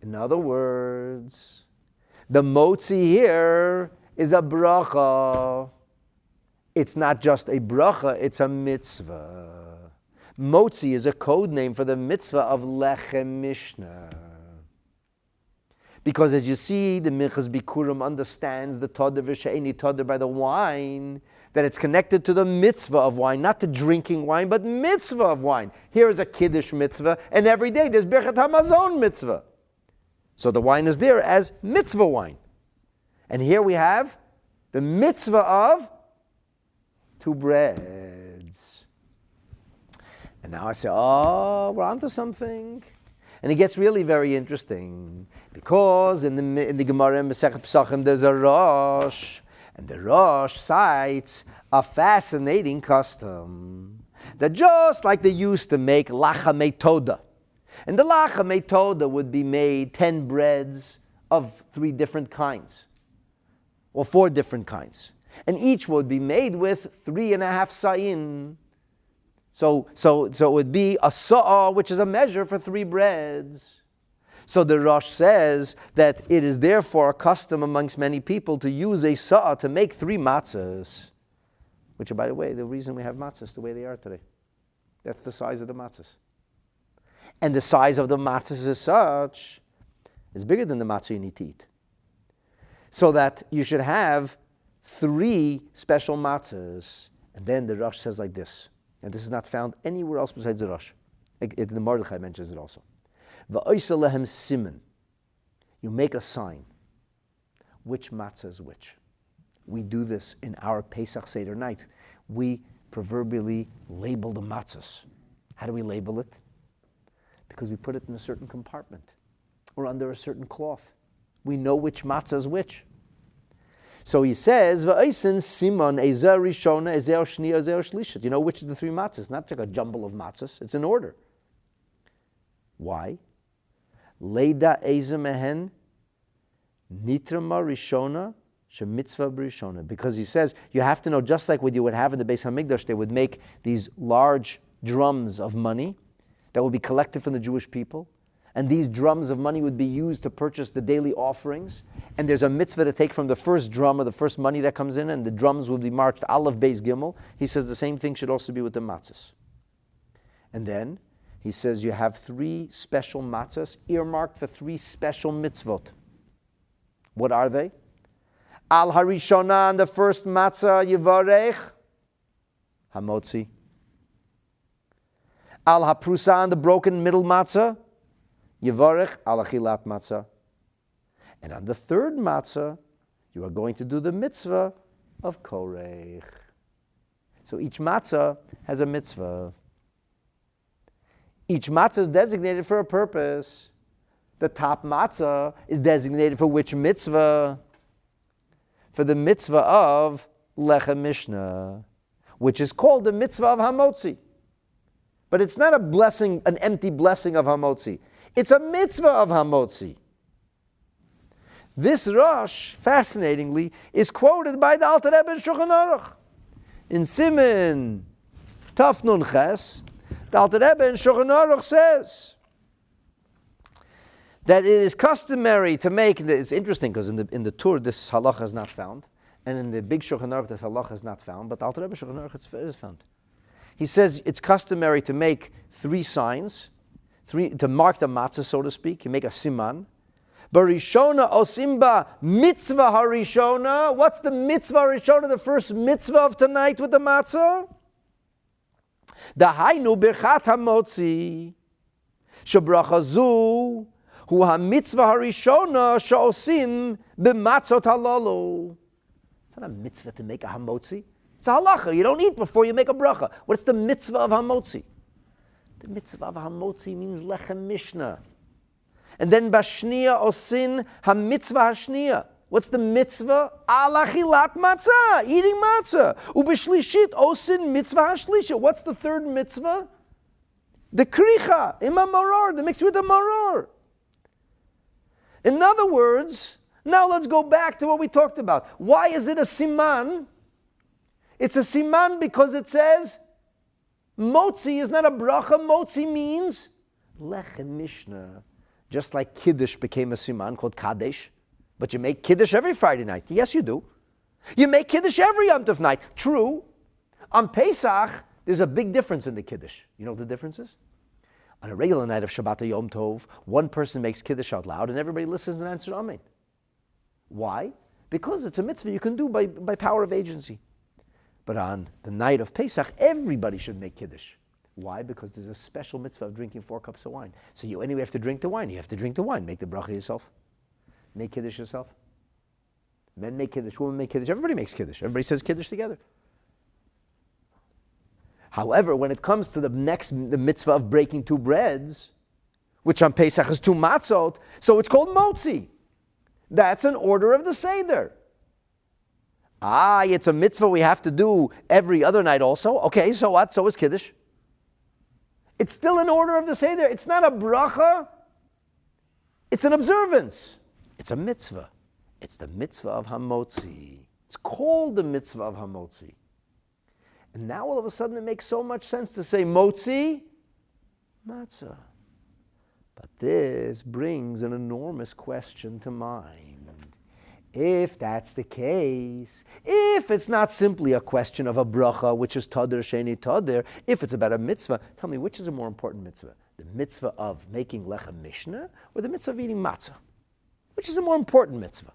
In other words, the mozi here is a bracha. It's not just a bracha, it's a mitzvah. Mozi is a code name for the mitzvah of Lechem Mishnah. Because as you see, the Minchas Bikurim understands the Toder v'she'eni Toder by the wine, that it's connected to the mitzvah of wine, not to drinking wine, but mitzvah of wine. Here is a Kiddush mitzvah, and every day there's Birchat HaMazon mitzvah. So the wine is there as mitzvah wine. And here we have the mitzvah of 2 breads. And now I say, we're onto something. And it gets really very interesting. Because in the Gemara in Masechet Pesachim there's a Rosh. And the Rosh cites a fascinating custom. That just like they used to make lachamei toda. And the lachamei toda would be made 10 breads of 3 different kinds. Or 4 different kinds. And each would be made with 3.5 sa'in. So it would be a sa'ah, which is a measure for 3 breads. So the Rosh says that it is therefore a custom amongst many people to use a sa'ah to make 3 matzos. Which, by the way, the reason we have matzos the way they are today. That's the size of the matzos. And the size of the matzos is such, it's bigger than the matzah you need to eat. So that you should have 3 special matzos. And then the Rosh says like this, and this is not found anywhere else besides the Rosh. The Mordechai mentions it also. V'oisa lehem siman. You make a sign. Which matzah is which? We do this in our Pesach Seder night. We proverbially label the matzahs. How do we label it? Because we put it in a certain compartment or under a certain cloth. We know which matzah is which. So he says, "Va'isen simon ezer rishona, ezer shnia, ezer shlisha." You know which is the 3 matzahs? Not like a jumble of matzahs. It's in order. Why? Leida eze mehen nitrama rishona shemitzvah b'rishona. Because he says you have to know, just like what you would have in the Beis Hamikdash, they would make these large drums of money that would be collected from the Jewish people. And these drums of money would be used to purchase the daily offerings. And there's a mitzvah to take from the first drum or the first money that comes in, and the drums will be marked Aleph, Beis, Gimel. He says the same thing should also be with the matzos. And then he says you have 3 special matzos earmarked for 3 special mitzvot. What are they? Al harishona, on the first matzah, yivarech, hamotzi. Al haprusa, on the broken middle matzah, yivarech al achilat matzah. And on the third matzah, you are going to do the mitzvah of korech. So each matzah has a mitzvah. Each matzah is designated for a purpose. The top matzah is designated for which mitzvah? For the mitzvah of lechem mishnah, which is called the mitzvah of hamotzi. But it's not a blessing, an empty blessing of hamotzi. It's a mitzvah of hamotzi. This Rosh, fascinatingly, is quoted by the Alter Rebbe in Shulchan Aruch. In Siman Taf Nun Ches, the Alter Rebbe in Shulchan Aruch says that it is customary to make, it's interesting because in the Tur this halacha is not found, and in the big Shulchan Aruch this halacha is not found, but the Alter Rebbe Shulchan Aruch it is found. He says it's customary to make 3 signs, to mark the matzah, so to speak. You make a siman. Barishona osimba mitzvah harishona. What's the mitzvah harishona? The first mitzvah of tonight with the matzah. The hainu birchat hamotzi. Shabracha zu hu hamitzvah harishona shaosim b'matzot halalu. It's not a mitzvah to make a hamotzi. It's a halacha. You don't eat before you make a bracha. What's the mitzvah of hamotzi? The mitzvah of hamotzi means lechem mishnah. And then bashniya osin ha-mitzvah hashniya. What's the mitzvah? Al achilat matzah, eating matzah. Ubeshlishit osin mitzvah hashlisha. What's the third mitzvah? The kricha, ima maror, the mixture with the maror. In other words, now let's go back to what we talked about. Why is it a siman? It's a siman because it says mozi is not a bracha. Mozi means lechem mishnah. Just like Kiddush became a siman called Kaddish. But you make Kiddush every Friday night. Yes, you do. You make Kiddush every Yom Tov night. True. On Pesach, there's a big difference in the Kiddush. You know what the difference is? On a regular night of Shabbat or Yom Tov, one person makes Kiddush out loud and everybody listens and answers Amen. Why? Because it's a mitzvah you can do by power of agency. But on the night of Pesach, everybody should make Kiddush. Why? Because there's a special mitzvah of drinking 4 cups of wine. So you anyway have to drink the wine. You have to drink the wine. Make the bracha yourself. Make Kiddush yourself. Men make Kiddush. Women make Kiddush. Everybody makes Kiddush. Everybody says Kiddush together. However, when it comes to the mitzvah of breaking 2 breads, which on Pesach is 2 matzot, so it's called mozi. That's an order of the Seder. It's a mitzvah we have to do every other night also. Okay, so what? So is Kiddush. It's still an order of the Seder. It's not a bracha. It's an observance. It's a mitzvah. It's the mitzvah of hamotzi. It's called the mitzvah of hamotzi. And now all of a sudden it makes so much sense to say motzi, matzah. But this brings an enormous question to mind. If that's the case, if it's not simply a question of a bracha, which is tadir, sheni tadir, if it's about a mitzvah, tell me, which is a more important mitzvah? The mitzvah of making lechem mishnah or the mitzvah of eating matzah? Which is a more important mitzvah?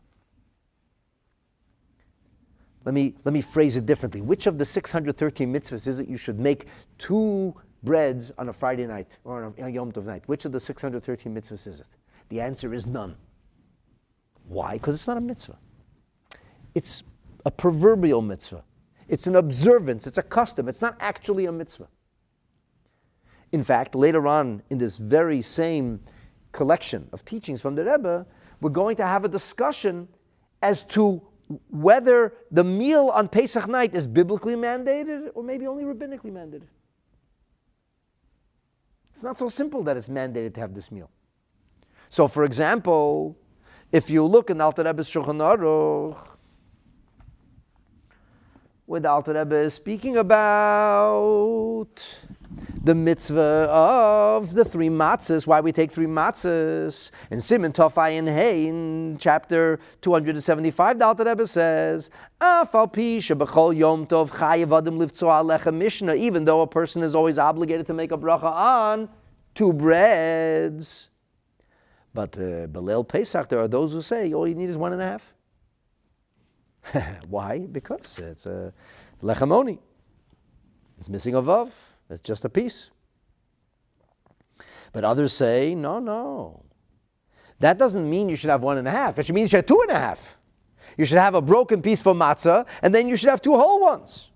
Let me phrase it differently. Which of the 613 mitzvahs is it you should make 2 breads on a Friday night or on a Yom Tov night? Which of the 613 mitzvahs is it? The answer is none. Why? Because it's not a mitzvah. It's a proverbial mitzvah. It's an observance. It's a custom. It's not actually a mitzvah. In fact, later on in this very same collection of teachings from the Rebbe, we're going to have a discussion as to whether the meal on Pesach night is biblically mandated or maybe only rabbinically mandated. It's not so simple that it's mandated to have this meal. So, for example, if you look in Alter Rebbe's Shulchan Aruch, where the Alter Rebbe is speaking about the mitzvah of the 3 matzos, why we take 3 matzos. In Siman Tov Ayin Hey, in chapter 275, the Alter Rebbe says, Afal pi shebechol yom tov chayev adam livtzoa lechem mishnah, even though a person is always obligated to make a bracha on 2 breads. But Belel Pesach, there are those who say all you need is 1.5. Why? Because it's a lechamoni. It's missing a vav. It's just a piece. But others say, no. That doesn't mean you should have 1.5. It should mean you should have 2.5. You should have a broken piece for matzah, and then you should have 2 whole ones.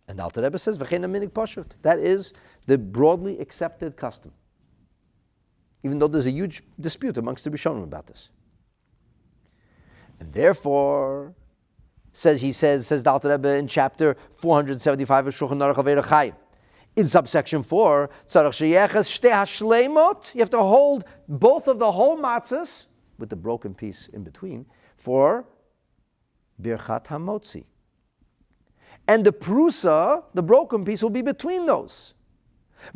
And Alter Rebbe says, V'chein minig pashut. That is the broadly accepted custom. Even though there's a huge dispute amongst the Rishonim about this. And therefore, says the Alter Rebbe in chapter 475 of Shulchan Aruch Aveda Chaim, in subsection 4, you have to hold both of the whole matzos with the broken piece in between for birchat hamotzi. And the prusa, the broken piece, will be between those.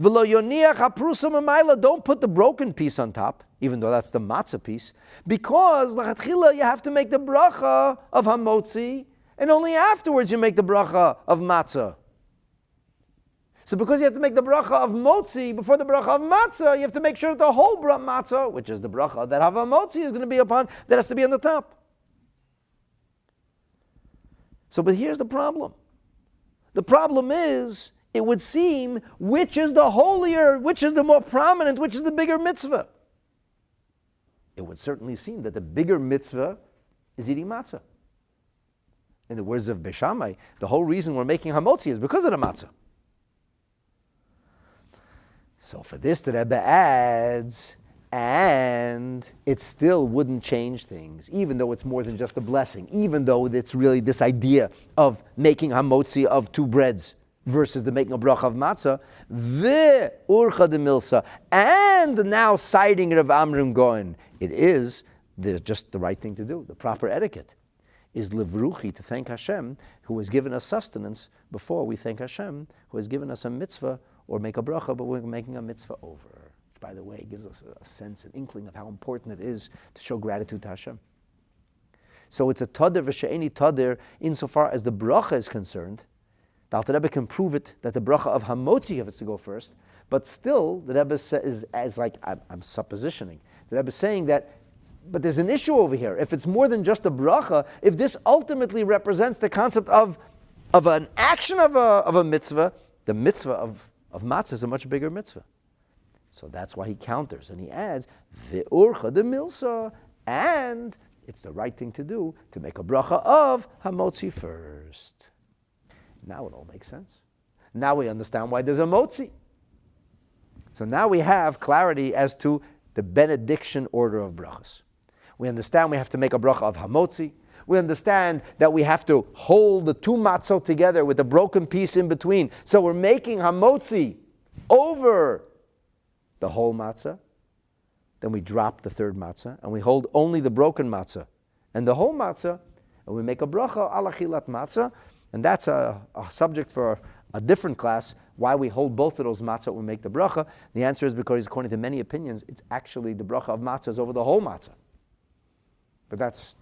Don't put the broken piece on top, even though that's the matzah piece, because you have to make the bracha of hamotzi, and only afterwards you make the bracha of matzah. So because you have to make the bracha of mozi before the bracha of matzah, you have to make sure that the whole matzah, which is the bracha that hamotzi is going to be upon, that has to be on the top. So, but here's the problem. The problem is, it would seem, which is the holier, which is the more prominent, which is the bigger mitzvah? It would certainly seem that the bigger mitzvah is eating matzah. In the words of Beishamai, the whole reason we're making hamotzi is because of the matzah. So for this, the Rebbe adds, and it still wouldn't change things, even though it's more than just a blessing, even though it's really this idea of making hamotzi of 2 breads versus the making a bracha of matzah, the urcha de milsa, and now citing Rav Amram Goen, it is just the right thing to do. The proper etiquette is livruchi, to thank Hashem, who has given us sustenance before we thank Hashem, who has given us a mitzvah or make a bracha, but we're making a mitzvah over. Which, by the way, gives us a sense, an inkling of how important it is to show gratitude to Hashem. So it's a tadir v'she'eni tadir insofar as the bracha is concerned. The Alter Rebbe can prove it that the bracha of hamotzi has to go first, but still the Rebbe says, as like I'm suppositioning, the Rebbe is saying that, but there's an issue over here. If it's more than just a bracha, if this ultimately represents the concept of an action of a mitzvah, the mitzvah of matzah is a much bigger mitzvah. So that's why he counters and he adds ve'urcha de milsa, and it's the right thing to do to make a bracha of hamotzi first. Now it all makes sense. Now we understand why there's a mozi. So now we have clarity as to the benediction order of brachas. We understand we have to make a bracha of hamotzi. We understand that we have to hold the 2 matzot together with a broken piece in between. So we're making hamotzi over the whole matzah. Then we drop the 3rd matzah and we hold only the broken matzah and the whole matzah, and we make a bracha ala chilat matzah. And that's a subject for a different class, why we hold both of those matzah when we make the bracha. The answer is because, according to many opinions, it's actually the bracha of matzah is over the whole matzah. But that's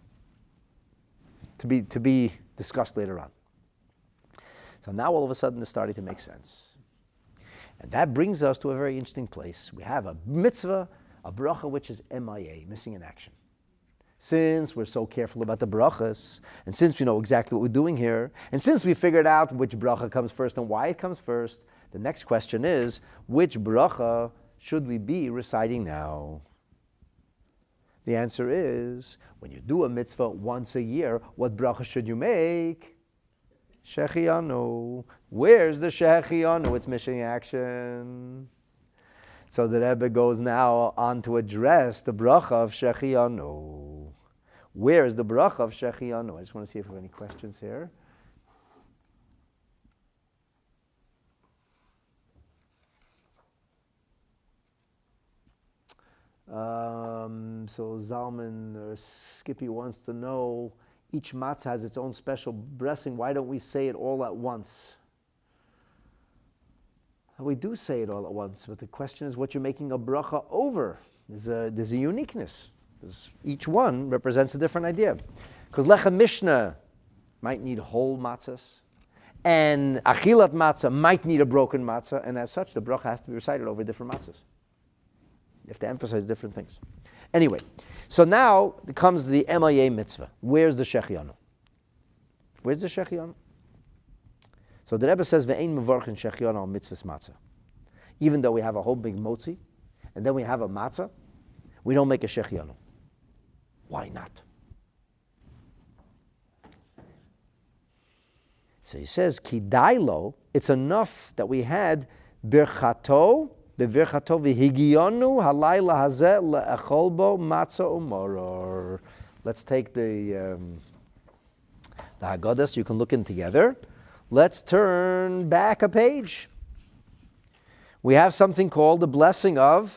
to be discussed later on. So now all of a sudden it's starting to make sense. And that brings us to a very interesting place. We have a mitzvah, a bracha which is MIA, missing in action. Since we're so careful about the brachas, and since we know exactly what we're doing here, and since we figured out which bracha comes first and why it comes first, the next question is, which bracha should we be reciting now? The answer is, when you do a mitzvah once a year, what bracha should you make? Shechianu. Where's the Shechianu? It's missing action. So the Rebbe goes now on to address the bracha of Shechianu. Where is the bracha of Shechianu? I just want to see if we have any questions here. So Zalman or Skippy wants to know, each matzah has its own special blessing. Why don't we say it all at once? We do say it all at once, but the question is what you're making a bracha over. There's a uniqueness. Each one represents a different idea. Because lechem mishnah might need whole matzos, and achilat matzah might need a broken matzah, and as such, the bracha has to be recited over different matzos. You have to emphasize different things. Anyway, so now comes the MIA mitzvah. Where's the shechianu? Where's the shechianu? So the Rebbe says, "Ve'ein mevorchin shechianu al mitzvahs matzah." Even though we have a whole big mozi, and then we have a matzah, we don't make a shechianu. Why not? So he says, "Kidailo." It's enough that we had birchato, bevirchato v'higionu halayla hazeh le'echol bo matzah umoror. Let's take the Haggadah so you can look in together. Let's turn back a page. We have something called the blessing on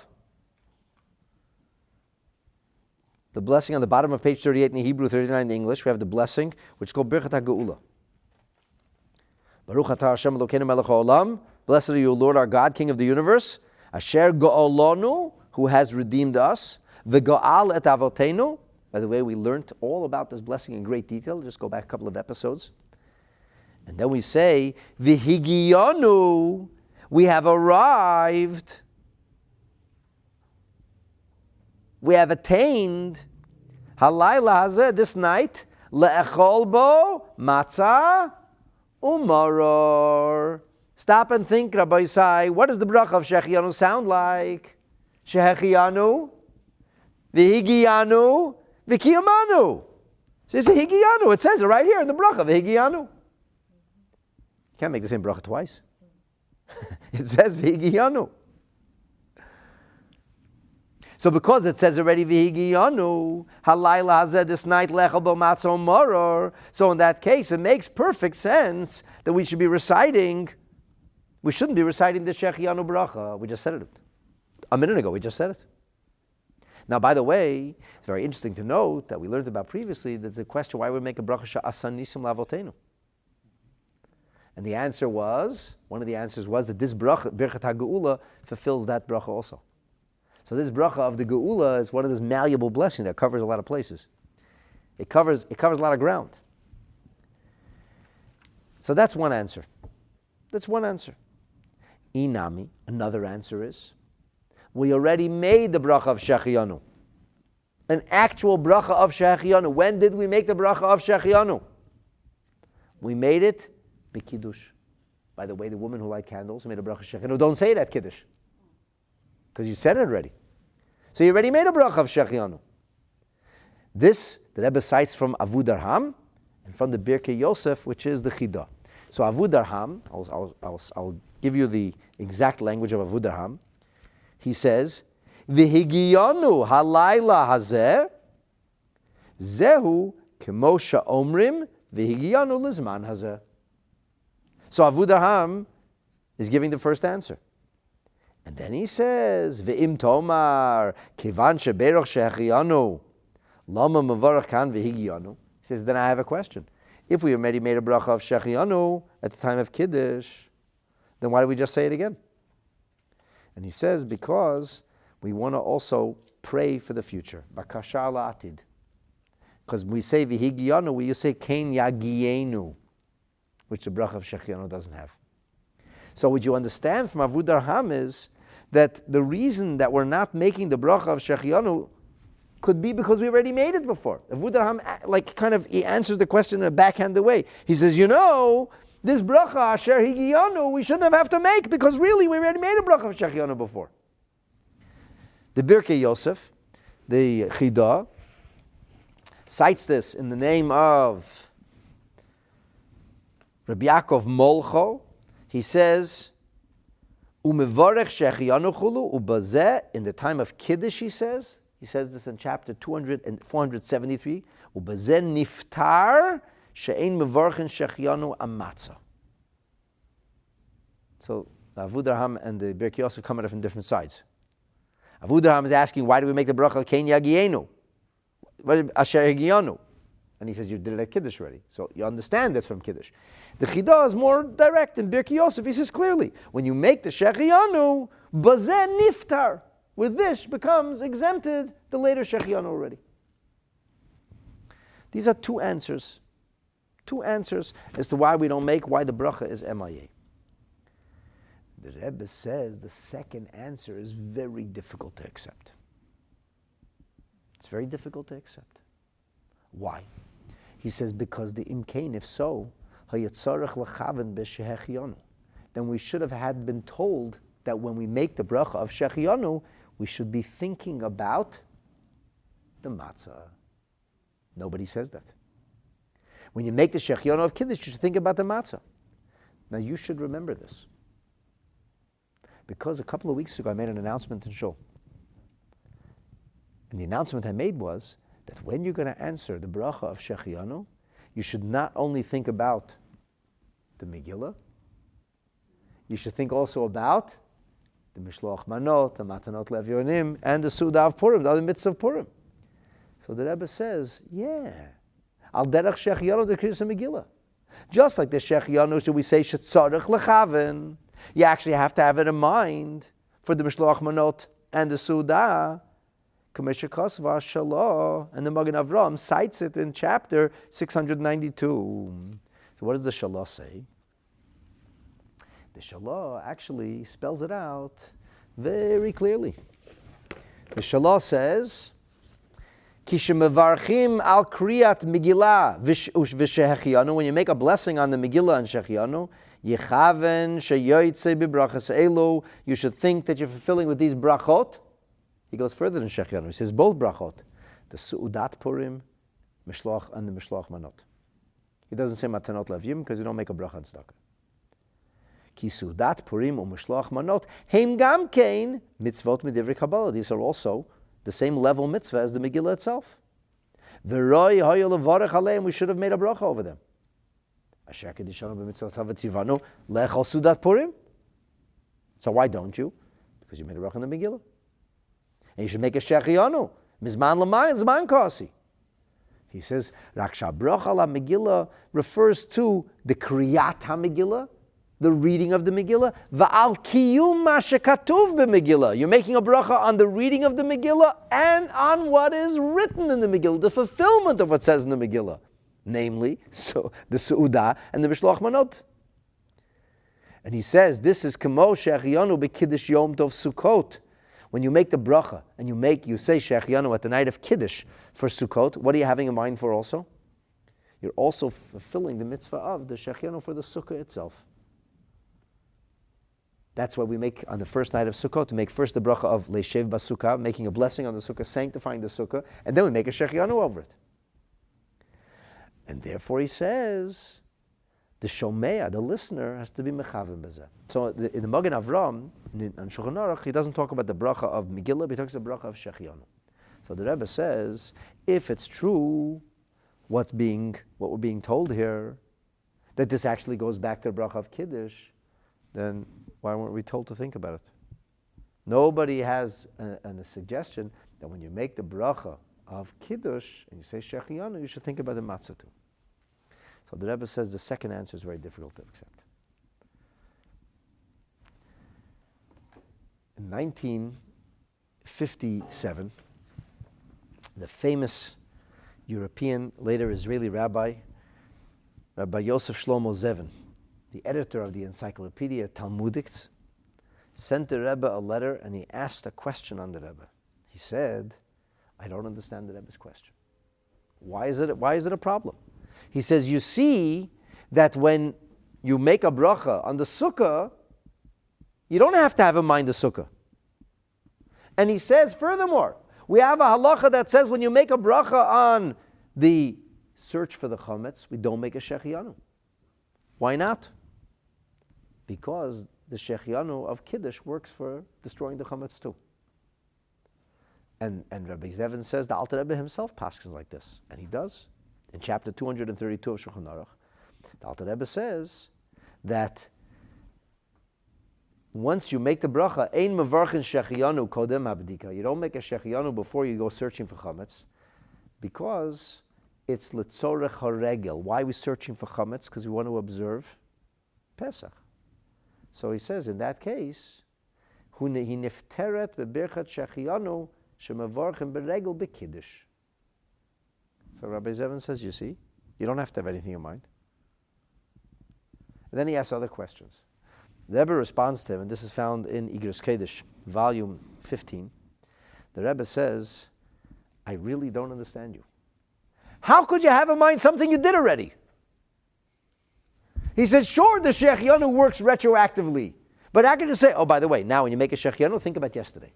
the bottom of page 38 in the Hebrew, 39 in the English. We have the blessing, which is called Birchat HaGeula. Baruch atah Hashem Elokeinu melech haolam. Blessed are you, Lord, our God, King of the universe. Asher go'olonu, who has redeemed us. V'go'al et avotenu. By the way, we learned all about this blessing in great detail. Just go back a couple of episodes. And then we say, V'higiyonu, we have arrived. We have attained. Halayla hazeh, this night. Le'echol bo matzah umoror. Stop and think, Rabbi Isai, what does the bracha of shechianu sound like? Shechianu, v'higiyanu, v'kiyamanu. So it's a higiyanu. It says it right here in the bracha, v'higiyanu. Can't make the same bracha twice. It says v'higiyanu. So because it says already v'higiyanu, halayla hazeh, this night lechel bo matzah umoror. So in that case, it makes perfect sense that we should be reciting. We shouldn't be reciting the shechianu bracha. We just said it a minute ago. We just said it. Now, by the way, it's very interesting to note that we learned about previously that the question why we make a bracha she'asan nisim lavotenu. And the answer was, one of the answers was that this bracha, Birchat HaGeula, fulfills that bracha also. So this bracha of the Geula is one of those malleable blessings that covers a lot of places. It covers a lot of ground. So that's one answer. That's one answer. Inami, another answer is, we already made the bracha of shechianu. An actual bracha of shechianu. When did we make the bracha of shechianu? We made it b'kiddush. By the way, the woman who light candles made a bracha of shechianu. Don't say it at kiddush, because you said it already. So you already made a bracha of shechianu. This, the Rebbe cites from Avu Darham and from the Birkei Yosef, which is the Chidah. So Avu Darham, I'll give you the exact language of Avu Darham. He says, "V'higiyanu halayla hazeh, zehu kemosha omrim v'higiyanu lizman hazeh." So Avu Darham is giving the first answer. And then he says, "Ve'im tomar kivan sheberoch shechianu lama mavarach kan v'higiyanu." He says, then I have a question. If we already made a bracha of shechianu at the time of Kiddush, then why do we just say it again? And he says, because we want to also pray for the future. Bakasha la'atid. Because when we say v'higiyanu, we say kein yagienu, which the bracha of shechianu doesn't have. So what you understand from Avu Darham is that the reason that we're not making the bracha of shechianu could be because we already made it before. Avu Darham, he answers the question in a backhanded way. He says, this bracha, asher higiyanu, we shouldn't have to make because really we already made a bracha of shechianu before. The Birkei Yosef, the Chidah, cites this in the name of Rabbi Yaakov Molcho. He says, Umevarech shechianu chulu ubazeh, in the time of Kiddush, he says this in chapter 473, ubazeh niftar she'ein mevarchen shechianu amatzah. So Avu Darham and the Birkei Yosef come at it from different sides. Avu Darham is asking, why do we make the bracha kein yagienu? Asher higiyanu? And he says, you did it at Kiddush already. So you understand that's from Kiddush. The Chidah is more direct in Birkei Yosef. He says clearly, when you make the Shechianu, Bazeh Niftar, with this becomes exempted the later Shechianu already. These are two answers as to why we don't make, why the bracha is MIA. The Rebbe says the second answer is very difficult to accept. It's very difficult to accept. Why? He says because the imkain, if so, then we should have been told that when we make the bracha of Shechianu, we should be thinking about the matzah. Nobody says that. When you make the Shechianu of Kiddush, you should think about the matzah. Now you should remember this. Because a couple of weeks ago I made an announcement in Shul. And the announcement I made was that when you're going to answer the bracha of Shechianu, you should not only think about the Megillah, you should think also about the Mishloach Manot, the Matanot Levyonim, and the Suda of Purim, the other mitzvah of Purim. So the Rebbe says, yeah, Al Derech Shechianu the Kriyas Megillah. Just like the Shechianu, should we say Shetzarech Lechaven? You actually have to have it in mind for the Mishloach Manot and the Suda. Kamesha Kosva Shalah, and the Magen Avram cites it in chapter 692. So what does the Shalah say? The Shalah actually spells it out very clearly. The Shalah says, Kishemevarchim al kriyat Megillah v'shehechianu, when you make a blessing on the Megillah and Shechianu, Yechaven sheyoytze b'brachas elu, you should think that you're fulfilling with these brachot. He goes further than Shechianu. He says both brachot, the Su'udat Purim, Mishloach, and the Mishloach Manot. He doesn't say Matanot Levim because you don't make a bracha on tzedakah. Ki Su'udat Purim or Mishloach Manot, heim gam kein mitzvot midivri Kabbalah. These are also the same level mitzvah as the Megillah itself. V'roi hoyo levarech aleim, we should have made a bracha over them. Asher kedishanu b'mitzvot havatzivanu lechol Su'udat Purim. So why don't you? Because you made a bracha on the Megillah. And you should make a Shechianu. Mizman l'mayin, zman kasi. He says, Raksha Bracha la Megillah refers to the Kriyat HaMegillah, the reading of the Megillah. Va'al kiyum ma shekatuv b'Megillah. You're making a bracha on the reading of the Megillah and on what is written in the Megillah, the fulfillment of what says in the Megillah. Namely, so the Su'udah and the Mishloach Manot. And he says, this is Kamo Shechianu b'Kiddush Yom Tov Sukkot. When you make the bracha and you say Shechianu at the night of Kiddush for Sukkot, what are you having in mind for also? You're also fulfilling the mitzvah of the Shechianu for the Sukkah itself. That's why we make on the first night of Sukkot, to make first the bracha of Leishev Basukah, making a blessing on the Sukkah, sanctifying the Sukkah, and then we make a Shechianu over it. And therefore he says, the Shomea, the listener, has to be Mechavim Bezeh. So in the Magen Avram, on Shulchan Aruch, he doesn't talk about the bracha of Megillah, but he talks about the bracha of Shechianu. So the Rebbe says, if it's true, what we're being told here, that this actually goes back to the bracha of Kiddush, then why weren't we told to think about it? Nobody has a suggestion that when you make the bracha of Kiddush and you say Shechianu, you should think about the matzah too. So the Rebbe says the second answer is very difficult to accept. In 1957, the famous European, later Israeli Rabbi Yosef Shlomo Zevin, the editor of the Encyclopedia Talmudics, sent the Rebbe a letter and he asked a question on the Rebbe. He said, I don't understand the Rebbe's question. Why is it a problem? He says, you see that when you make a bracha on the sukkah, you don't have to have in mind the sukkah. And he says, furthermore, we have a halacha that says when you make a bracha on the search for the chametz, we don't make a shechianu. Why not? Because the shechianu of Kiddush works for destroying the chametz too. And Rabbi Zevin says the Alter Rebbe himself paskins like this, and he does. In chapter 232 of Shulchan Aruch, the Alter Rebbe says that once you make the bracha, ein mevarchin shechianu kodem habdika, you don't make a shechianu before you go searching for chametz, because it's letzorech haregel. Why are we searching for chametz? Because we want to observe Pesach. So he says, in that case, he nifteret bebirchat shechianu shemavorchem beregel bekiddush. So Rabbi Zevin says, you see, you don't have to have anything in mind. And then he asks other questions. The Rebbe responds to him, and this is found in Igros Kodesh, volume 15. The Rebbe says, I really don't understand you. How could you have in mind something you did already? He said, sure, the shechianu works retroactively. But how can you say, oh, by the way, now when you make a shechianu, think about yesterday.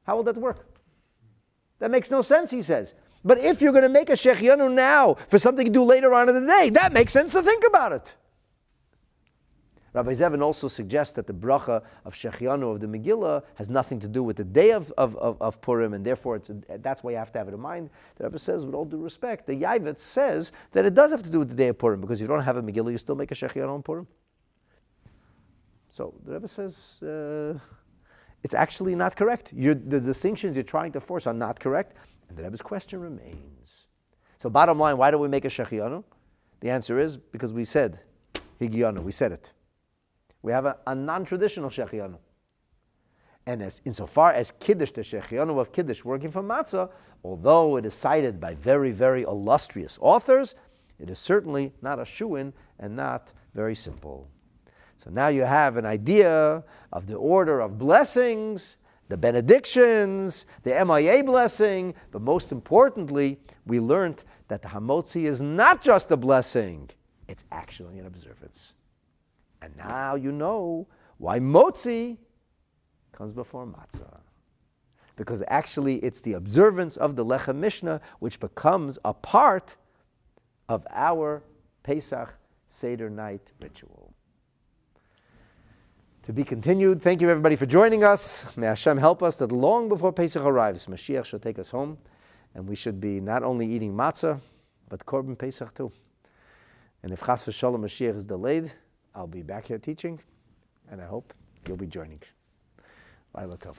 How will that work? That makes no sense, he says. But if you're going to make a shechianu now for something you do later on in the day, that makes sense to think about it. Rabbi Zevin also suggests that the bracha of shechianu of the Megillah has nothing to do with the day of Purim, and therefore that's why you have to have it in mind. The Rebbe says, with all due respect, the Yavitz says that it does have to do with the day of Purim, because if you don't have a Megillah, you still make a shechianu on Purim. So the Rebbe says it's actually not correct. The distinctions you're trying to force are not correct, and the Rebbe's question remains. So bottom line, why do we make a shechianu? The answer is because we said higianu, we said it. We have a non-traditional shechianu. And insofar as Kiddush, the shechianu of Kiddush, working for matzah, although it is cited by very, very illustrious authors, it is certainly not a shoo-in and not very simple. So now you have an idea of the order of blessings, the benedictions, the MIA blessing, but most importantly, we learned that the Motzei is not just a blessing, it's actually an observance. And now you know why mozi comes before matzah. Because actually it's the observance of the Lechem Mishnah which becomes a part of our Pesach Seder night ritual. To be continued. Thank you everybody for joining us. May Hashem help us that long before Pesach arrives, Mashiach shall take us home, and we should be not only eating matzah, but Korban Pesach too. And if Chas v'Shalom Mashiach is delayed, I'll be back here teaching, and I hope you'll be joining. Laila Tov.